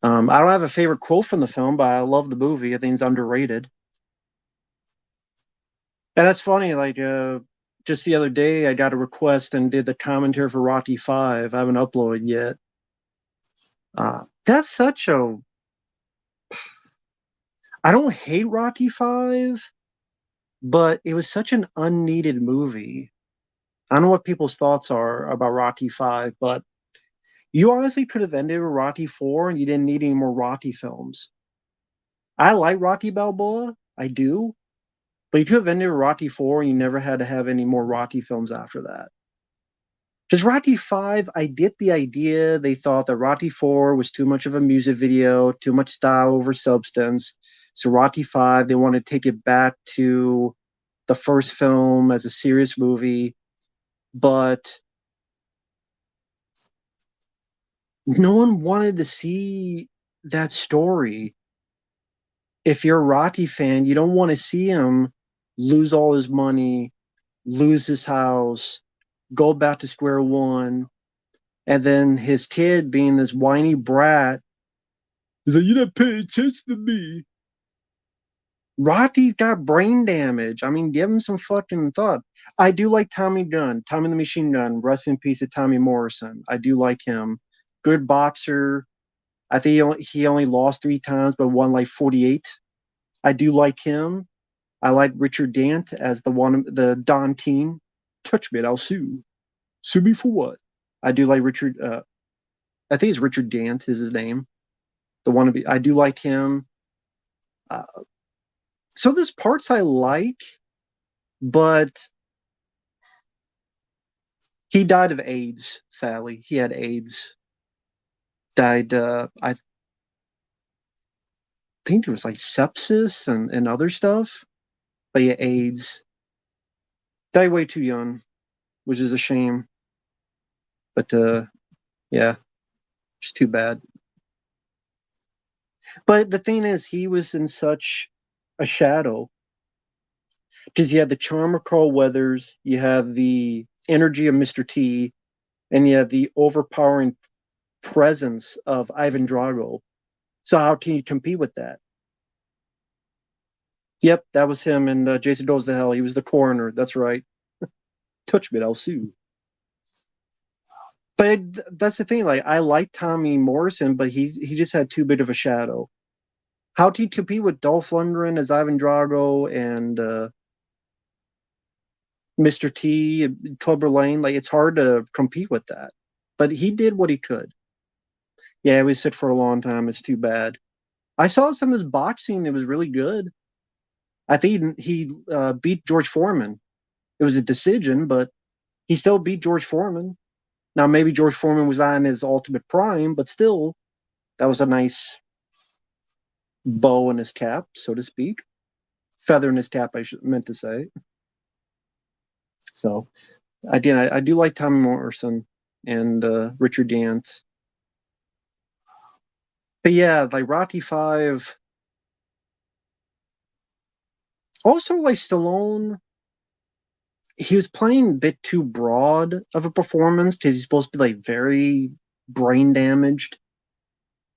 Speaker 1: I don't have a favorite quote from the film, but I love the movie. I think it's underrated. And that's funny. Like, just the other day, I got a request and did the commentary for Rocky Five. I haven't uploaded yet. That's such a. I don't hate Rocky Five, but it was such an unneeded movie. I don't know what people's thoughts are about Rocky Five, but you honestly could have ended with Rocky Four, and you didn't need any more Rocky films. I like Rocky Balboa, I do, but you could have ended with Rocky Four, and you never had to have any more Rocky films after that. Because Rocky Five, I get the idea. They thought that Rocky Four was too much of a music video, too much style over substance. So Rocky Five, they want to take it back to the first film as a serious movie, but no one wanted to see that story. If you're a Rocky fan, you don't want to see him lose all his money, lose his house, go back to square one, and then his kid being this whiny brat. He's like, "You don't pay attention to me." Rotti's got brain damage. I mean, give him some fucking thought. I do like Tommy Gunn, Tommy the Machine Gun. Rest in peace to Tommy Morrison. I do like him. Good boxer. I think he only lost 3 times, but won like 48. I do like him. I like Richard Dant as the Don Teen. Touch me, I'll sue. Sue me for what? I do like Richard. I think it's Richard Dant is his name. The wannabe. I do like him. Uh, so there's parts I like, but he died of AIDS. Sadly, he had AIDS. Died. I think it was like sepsis and other stuff. But yeah, AIDS. Died way too young, which is a shame. But yeah, it's too bad. But the thing is, he was in such a shadow because you had the charm of Carl Weathers, you have the energy of Mr. T, and you have the overpowering presence of Ivan Drago. So how can you compete with that? Yep, that was him and Jason Goes to Hell. He was the coroner. That's right. Touch me, I'll sue. But that's the thing. Like I like Tommy Morrison, but he just had too big of a shadow. How do you compete with Dolph Lundgren as Ivan Drago and Mr. T, Clubber Lane? Like it's hard to compete with that. But he did what he could. Yeah, he was sick for a long time. It's too bad. I saw some of his boxing. It was really good. I think he beat George Foreman. It was a decision, but he still beat George Foreman. Now maybe George Foreman was on his ultimate prime, but still, that was a nice bow in his cap, so to speak. Feather in his cap, meant to say. So again, I do like Tommy Morrison and Richard Dance. But yeah, like Rocky Five. Also, like Stallone, he was playing a bit too broad of a performance because he's supposed to be like very brain damaged.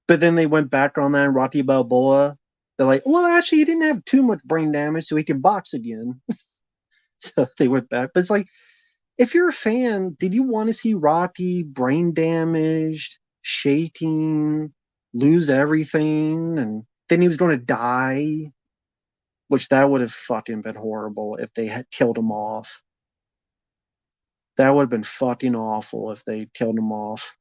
Speaker 1: But then they went back on that in Rocky Balboa. They're like, well, actually, he didn't have too much brain damage, so he can box again. So they went back. But it's like, if you're a fan, did you want to see Rocky brain damaged, shaking, lose everything, and then he was going to die? Which that would have fucking been horrible if they had killed him off. That would have been fucking awful if they killed him off.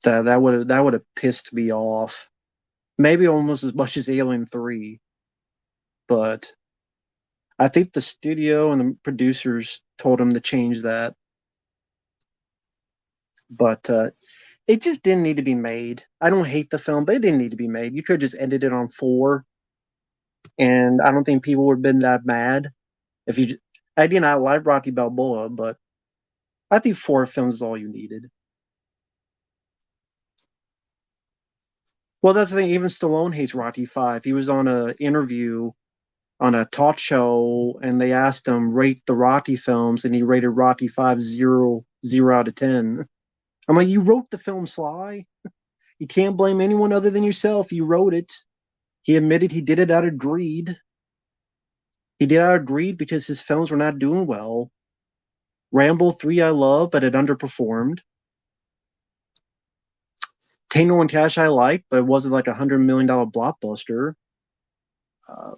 Speaker 1: That would have pissed me off. Maybe almost as much as Alien 3. But I think the studio and the producers told him to change that. But it just didn't need to be made. I don't hate the film, but it didn't need to be made. You could have just ended it on 4, and I don't think people would have been that mad if you. Again, I like Rocky Balboa, but I think 4 films is all you needed. Well, that's the thing. Even Stallone hates Rocky 5. He was on a interview on a talk show, and they asked him rate the Rocky films, and he rated Rocky 5 0 out of 10. I'm like, you wrote the film, Sly. You can't blame anyone other than yourself. You wrote it. He admitted he did it out of greed. He did it out of greed because his films were not doing well. Rambo 3 I love, but it underperformed. Tango and Cash I liked, but it wasn't like $100 million blockbuster. Uh,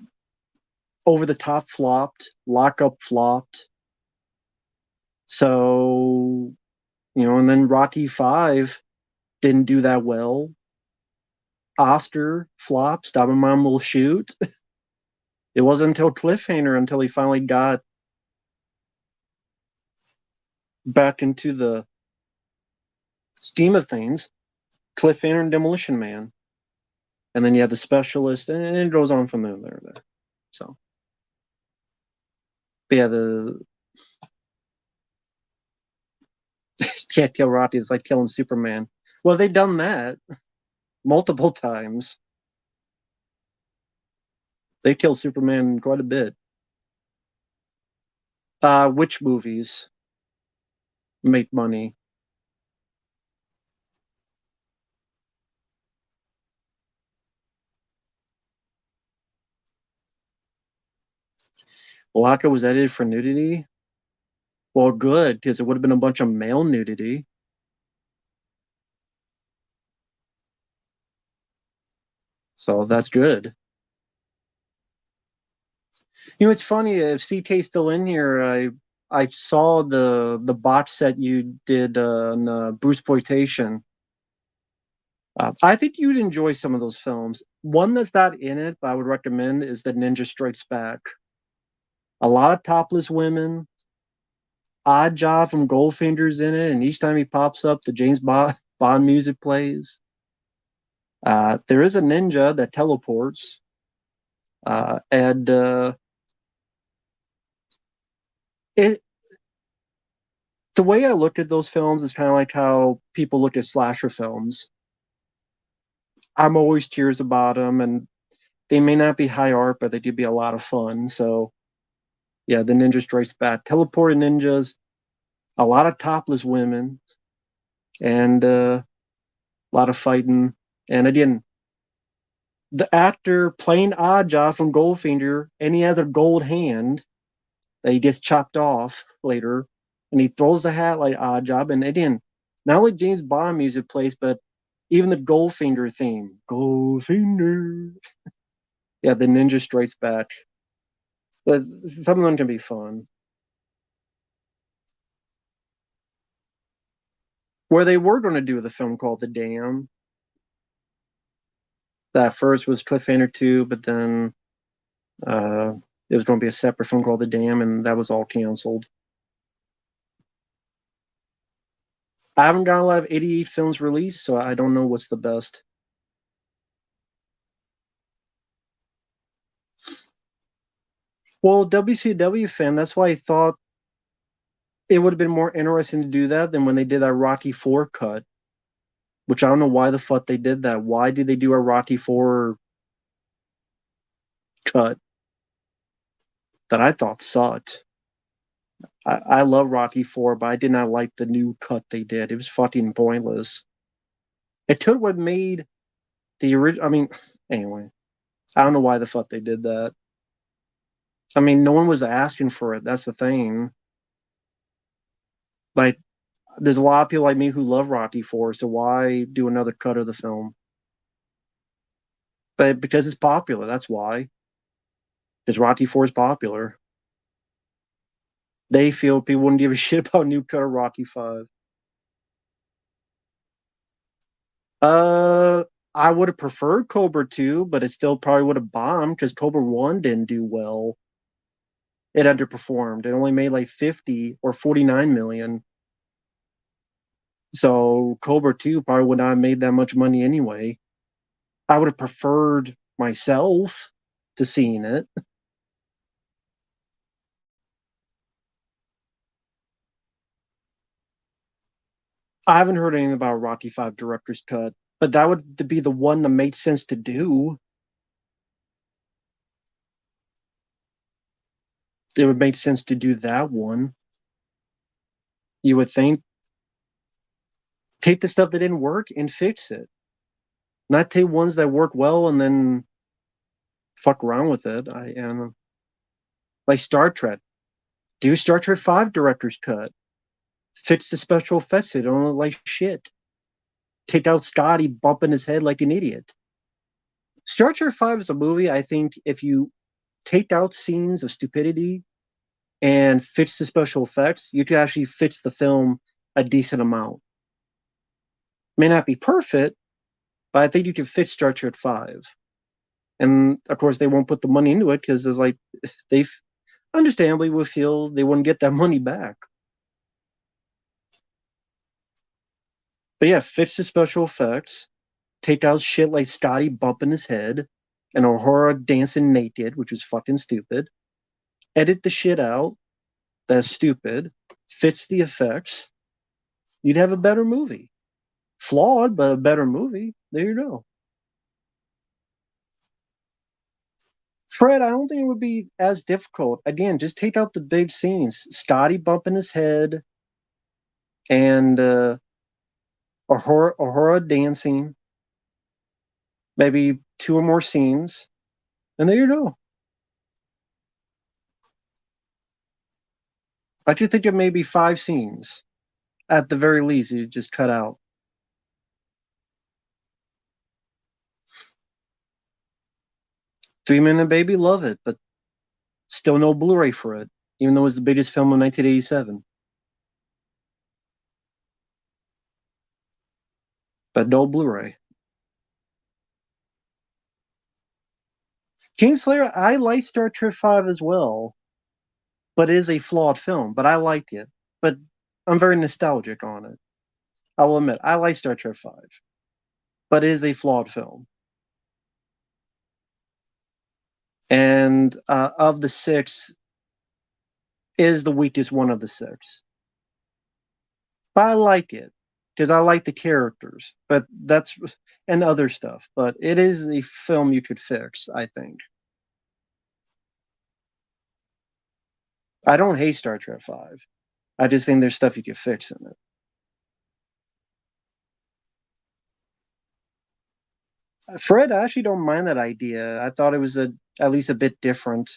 Speaker 1: Over the Top flopped. Lockup flopped. So, and then Rocky 5 didn't do that well. Oscar flopped. Stop and Mom Will Shoot. It wasn't until Cliffhanger until he finally got back into the scheme of things. Cliffhanger and Demolition Man. And then you have The Specialist, and it goes on from there. So, but yeah, the can't kill Rocky is like killing Superman. Well, they've done that multiple times. They kill Superman quite a bit. Which movies make money? Waka was edited for nudity. Well, good, because it would have been a bunch of male nudity. So that's good. You know, it's funny if CK's still in here. I saw the box set you did on Bruce Ploitation. I think you'd enjoy some of those films. One that's not in it, but I would recommend is The Ninja Strikes Back. A lot of topless women. Odd Job from Goldfinger's in it, and each time he pops up, the Bond music plays. There is a ninja that teleports, and it. The way I look at those films is kind of like how people look at slasher films. I'm always curious about them, and they may not be high art, but they do be a lot of fun. So yeah, the Ninja Strikes Back, teleporting ninjas, a lot of topless women, and a lot of fighting. And again, the actor playing Oddjob from Goldfinger, and he has a gold hand that he gets chopped off later, and he throws the hat like Oddjob. And again, not only James Bond music plays, but even the Goldfinger theme, Goldfinger. Yeah, the Ninja Strikes Back. But some of them can be fun. Where they were going to do the film called The Dam. That first was Cliffhanger 2, but then uh, it was going to be a separate film called The Dam, and that was all canceled. I haven't got a lot of 88 films released, so I don't know what's the best. Well, WCW fan, that's why I thought it would have been more interesting to do that than when they did that Rocky 4 cut, which I don't know why the fuck they did that. Why did they do a Rocky 4 cut that I thought sucked? I love Rocky 4, but I did not like the new cut they did. It was fucking pointless. It took what made the original. I mean, anyway, I don't know why the fuck they did that. I mean, no one was asking for it. That's the thing. Like, there's a lot of people like me who love Rocky 4, so why do another cut of the film? But because it's popular, that's why. Because Rocky 4 is popular. They feel people wouldn't give a shit about new cut of Rocky 5. Uh, I would have preferred Cobra 2, but it still probably would have bombed because Cobra 1 didn't do well. It underperformed. It only made like 50 or 49 million. So Cobra 2 probably would not have made that much money anyway. I would have preferred myself to seeing it. I haven't heard anything about Rocky 5 director's cut, but that would be the one that made sense to do. It would make sense to do that one. You would think take the stuff that didn't work and fix it. Not take ones that work well and then fuck around with it. I am like Star Trek. Do Star Trek 5 director's cut. Fix the special effects. They don't look like shit. Take out Scotty bumping his head like an idiot. Star Trek 5 is a movie, I think, if you take out scenes of stupidity and fix the special effects, you could actually fix the film a decent amount. May not be perfect, but I think you can fix Star Trek 5. And of course, they won't put the money into it because there's like, they understandably will feel they wouldn't get that money back. But yeah, fix the special effects, take out shit like Scotty bumping his head and Aurora dancing naked, which was fucking stupid. Edit the shit out. That's stupid. Fix the effects. You'd have a better movie. Flawed, but a better movie. There you go. Fred, I don't think it would be as difficult. Again, just take out the big scenes. Scotty bumping his head and Aurora dancing. Maybe two or more scenes. And there you go. I do think it may be 5 scenes at the very least. You just cut out. 3 Minute Baby, love it, but still no Blu-ray for it, even though it was the biggest film of 1987. But no Blu-ray. Kingslayer, I like Star Trek Five as well, but it is a flawed film. But I liked it. But I'm very nostalgic on it. I will admit, I like Star Trek Five, but it is a flawed film. And of the six, is the weakest one of the six. But I like it because I like the characters. But that's and other stuff. But it is a film you could fix, I think. I don't hate Star Trek Five. I just think there's stuff you could fix in it. Fred, I actually don't mind that idea. I thought it was at least a bit different.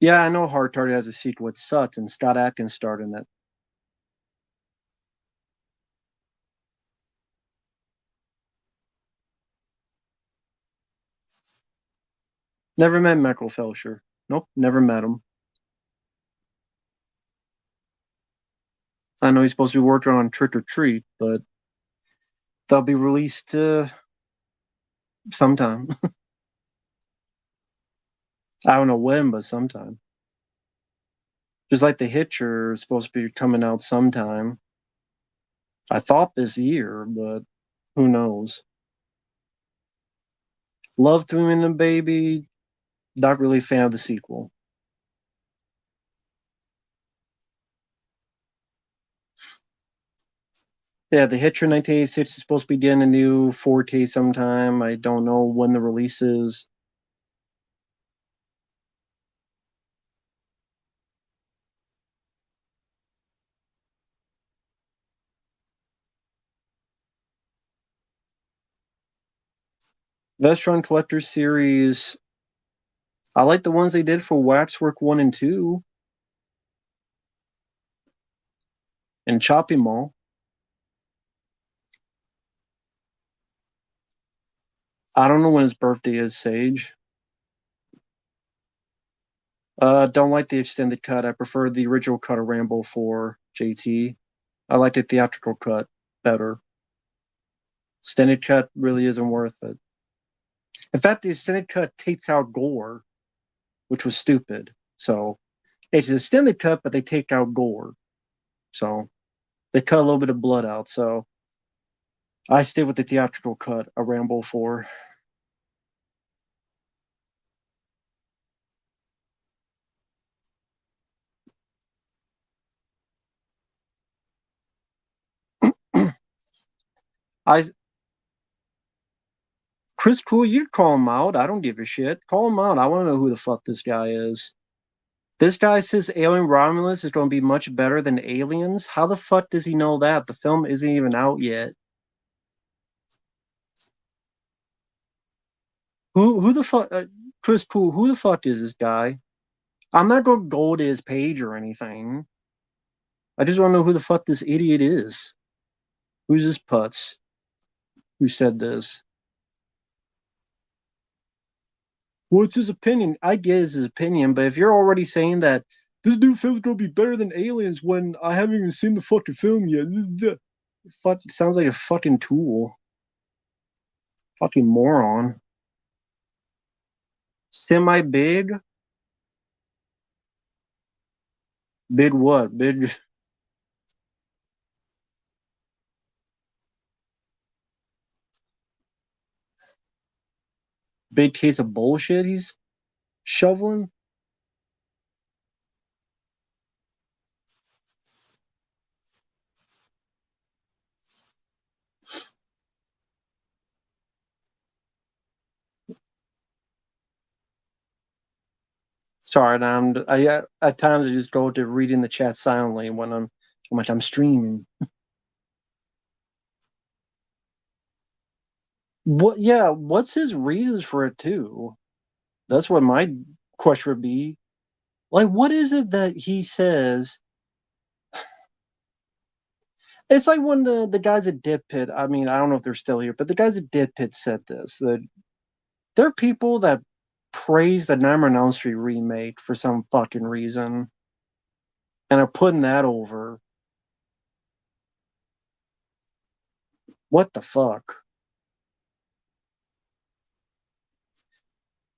Speaker 1: Yeah, I know Hard Target has a sequel with Sut and Scott Atkins starred in it. Never met Michael Felcher. Nope, never met him. I know he's supposed to be working on Trick or Treat, but they'll be released sometime. I don't know when, but sometime. Just like The Hitcher is supposed to be coming out sometime. I thought this year, but who knows? Love 3 Minute Baby. Not really a fan of the sequel. Yeah, The Hitcher 1986 is supposed to be getting a new 4K sometime. I don't know when the release is. Vestron Collector Series. I like the ones they did for Waxwork 1 and 2 and Chopping Mall. I don't know when his birthday is, Sage. Don't like the extended cut. I prefer the original cut of Rambo for JT. I like the theatrical cut better. Extended cut really isn't worth it. In fact, the extended cut takes out gore, which was stupid. So it's an extended cut, but they take out gore. So they cut a little bit of blood out. So I stay with the theatrical cut of Rambo 4. I Chris Cool, you call him out. I don't give a shit. Call him out. I want to know who the fuck this guy is. This guy says Alien Romulus is going to be much better than Aliens. How the fuck does he know that? The film isn't even out yet. Who the fuck? Chris Cool, who the fuck is this guy? I'm not going to go to his page or anything. I just want to know who the fuck this idiot is. Who's this putz who said this? What's his opinion? I get his opinion, but if you're already saying that this new film's gonna be better than Aliens when I haven't even seen the fucking film yet, fuck sounds like a fucking tool, fucking moron. Semi big, big what? Big case of bullshit he's shoveling. Sorry, at times I just go to reading the chat silently when I'm streaming. What? Yeah, what's his reasons for it too? That's what my question would be. Like, what is it that he says? It's like when the guys at Dip Pit. I mean, I don't know if they're still here, but the guys at Dip Pit said this. That there are people that praise the Nightmare on Elm Street remake for some fucking reason, and are putting that over. What the fuck?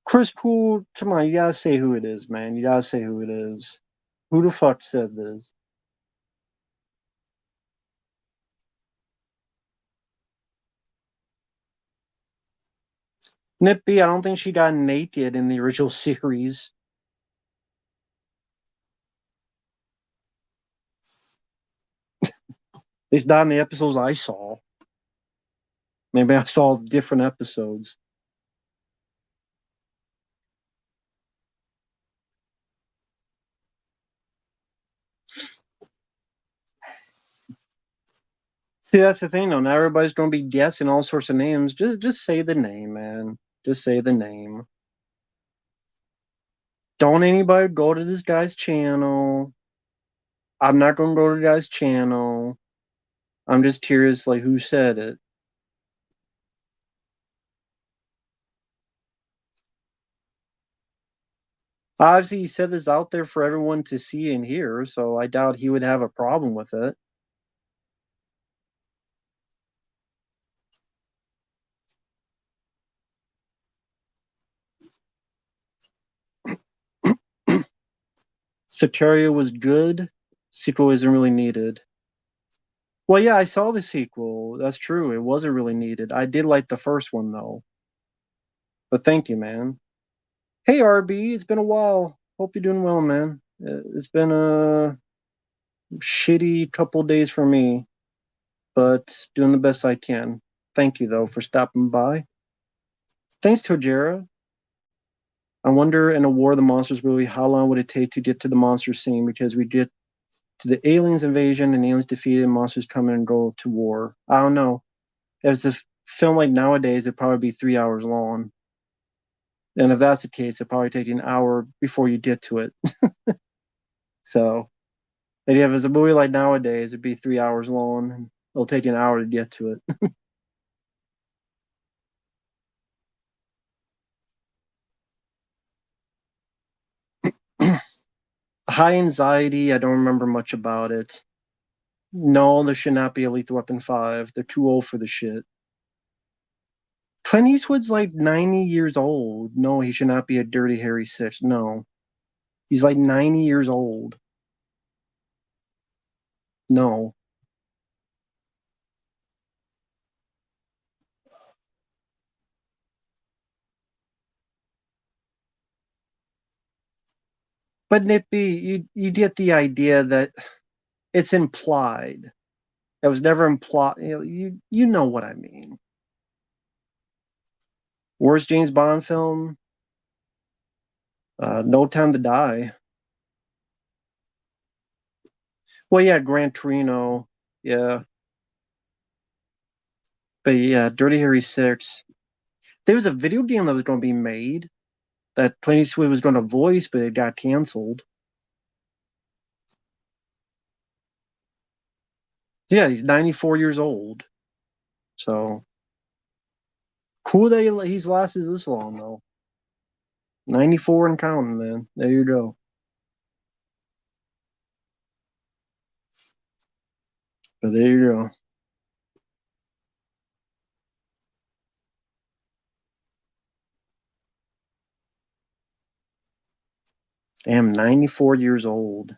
Speaker 1: Chris Poole, come on, you gotta say who it is, man. You gotta say who it is. Who the fuck said this? Nippy, I don't think she got naked in the original series. At least not in the episodes I saw. Maybe I saw different episodes. See, that's the thing, though. Now everybody's going to be guessing all sorts of names. Just say the name, man. Just say the name. Don't anybody go to this guy's channel. I'm not going to go to the guy's channel. I'm just curious, like, who said it. Obviously, he said this out there for everyone to see and hear, so I doubt he would have a problem with it. Sicario was good. Sequel isn't really needed. Well, yeah, I saw the sequel. That's true. It wasn't really needed. I did like the first one though. But thank you, man. Hey, RB, it's been a while. Hope you're doing well, man. It's been a shitty couple days for me, but doing the best I can. Thank you though for stopping by. Thanks, Tojera. I wonder in a War of the Monsters movie, how long would it take to get to the monster scene? Because we get to the aliens invasion and aliens defeated, and monsters come in and go to war. I don't know. If it's a film like nowadays, it'd probably be 3 hours long. And if that's the case, it'd probably take you an hour before you get to it. So, if it's a movie like nowadays, it'd be 3 hours long, and it'll take you an hour to get to it. High Anxiety, I don't remember much about it. No, there should not be a Lethal Weapon 5. They're too old for the shit. Clint Eastwood's like 90 years old. No, he should not be a Dirty Harry 6. No. He's like 90 years old. No. But Nippy, you get the idea that it's implied. It was never implied. You know what I mean. Worst James Bond film? No Time to Die. Well, yeah, Gran Torino. Yeah, but yeah, Dirty Harry 6. There was a video game that was going to be made that Clint Eastwood was going to voice, but it got canceled. Yeah, he's 94 years old. So cool that he's lasted this long, though. 94 and counting, man. There you go. But there you go. Damn, 94 years old.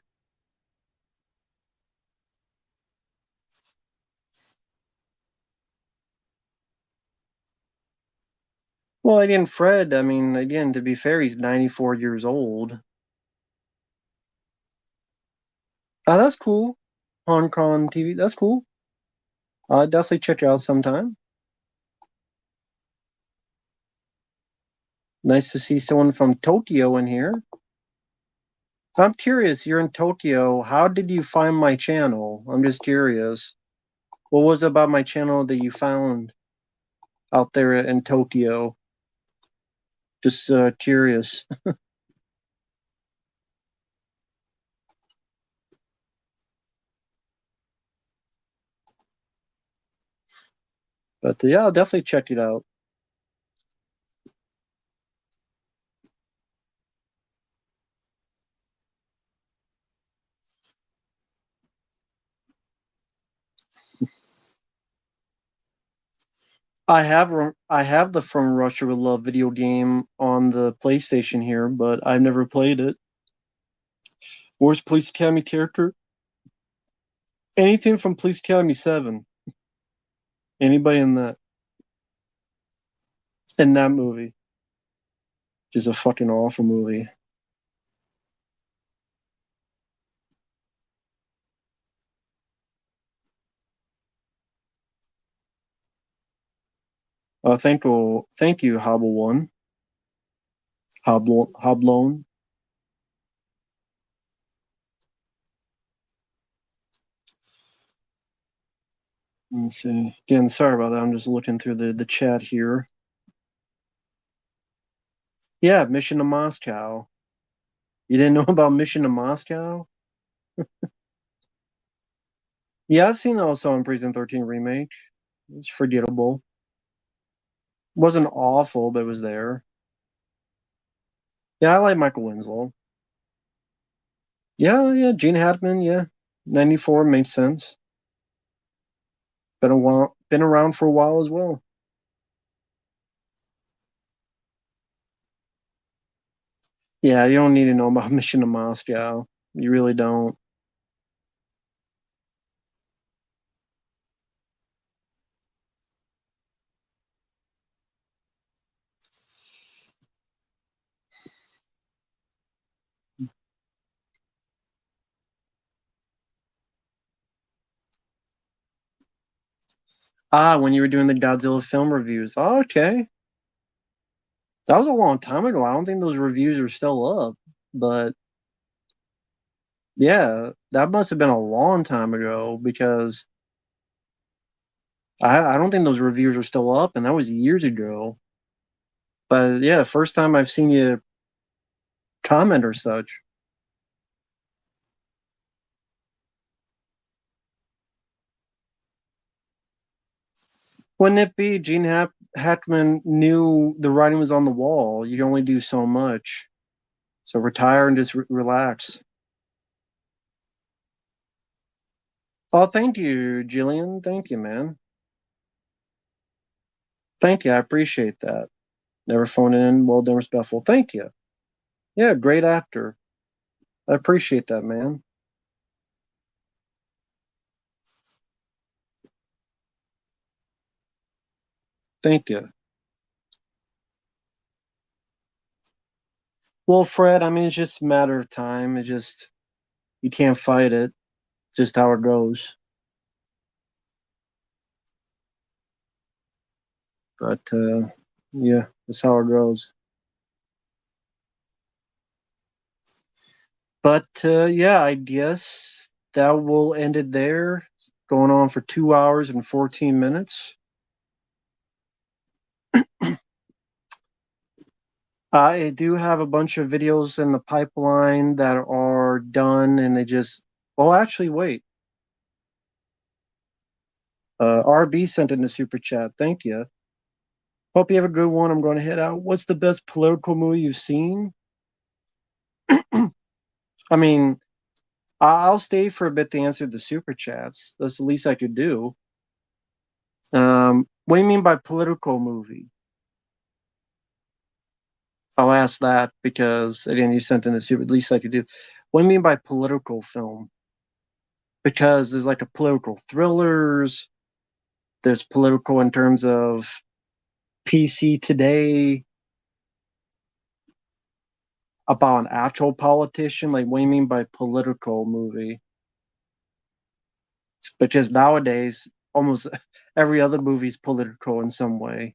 Speaker 1: Well, again, Fred, I mean, again, to be fair, he's 94 years old. Oh, that's cool. Hong Kong TV, that's cool. I'll definitely check it out sometime. Nice to see someone from Tokyo in here. I'm curious, you're in Tokyo. How did you find my channel? I'm just curious. What was it about my channel that you found? out there in Tokyo. Just curious. But yeah, I'll definitely check it out. I have the From Russia with Love video game on the PlayStation here, but I've never played it. Worst Police Academy character? Anything from Police Academy 7. Anybody in that movie. Just a fucking awful movie. Thank you, Hobble One. Hoblone. Let's see. Again, sorry about that. I'm just looking through the chat here. Yeah, Mission to Moscow. You didn't know about Mission to Moscow? Yeah, I've seen also on Prison 13 remake. It's forgettable. Wasn't awful, but it was there. Yeah, I like Michael Winslow. Yeah, Gene Hackman, yeah. 94 makes sense. Been around for a while as well. Yeah, you don't need to know about Mission to Moscow. You really don't. Ah, when you were doing the Godzilla film reviews. Oh, okay. That was a long time ago. I don't think those reviews are still up. But yeah, that must have been a long time ago because I don't think those reviews are still up, and that was years ago. But yeah, first time I've seen you comment or such. Wouldn't it be Hackman knew the writing was on the wall? You can only do so much. So retire and just relax. Oh, thank you, Jillian. Thank you, man. Thank you. I appreciate that. Never phone in. Well done, respectful. Thank you. Yeah, great actor. I appreciate that, man. Thank you. Well, Fred, I mean, it's just a matter of time. It just, you can't fight it. It's just how it goes. But yeah, that's how it goes. But yeah, I guess that will end it there. Going on for 2 hours and 14 minutes. I do have a bunch of videos in the pipeline that are done, and they just. Well, actually, wait. RB sent in the super chat. Thank you. Hope you have a good one. I'm going to head out. What's the best political movie you've seen? I mean, I'll stay for a bit to answer the super chats. That's the least I could do. What do you mean by political movie? I'll ask that because again, you sent in the super. The least I could do. What do you mean by political film? Because there's like a political thrillers. There's political in terms of PC today about an actual politician. Like, what do you mean by political movie? Because nowadays, almost every other movie is political in some way.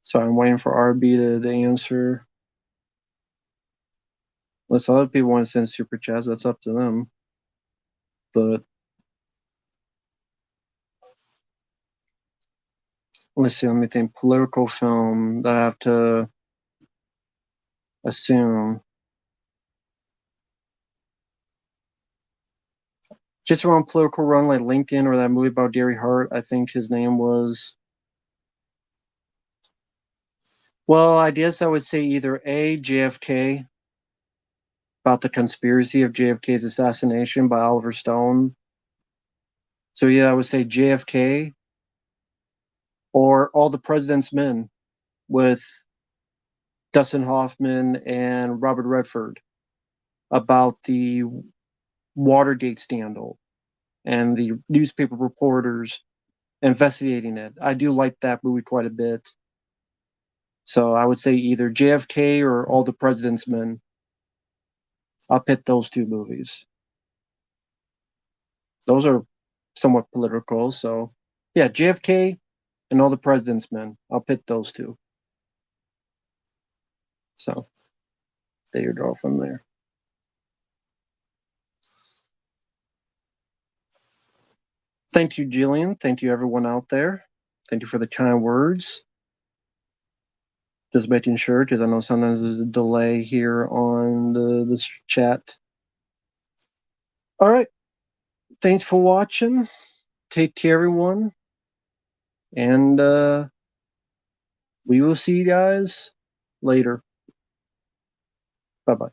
Speaker 1: So I'm waiting for RB to answer. Unless other people want to send super chats, that's up to them. But let's see, let me think. Political film that I have to assume. Just around political run like LinkedIn or that movie about Gary Hart, I think his name was. Well, I guess I would say either A, JFK, about the conspiracy of JFK's assassination by Oliver Stone. So yeah, I would say JFK or All the President's Men with Dustin Hoffman and Robert Redford about the Watergate scandal and the newspaper reporters investigating it. I do like that movie quite a bit. So I would say either JFK or All the President's Men. I'll pick those two movies. Those are somewhat political. So yeah, JFK and All the President's Men. I'll pick those two. So there you go from there. Thank you, Jillian. Thank you, everyone out there. Thank you for the kind words. Just making sure, because I know sometimes there's a delay here on this chat. All right. Thanks for watching. Take care, everyone. And we will see you guys later. Bye-bye.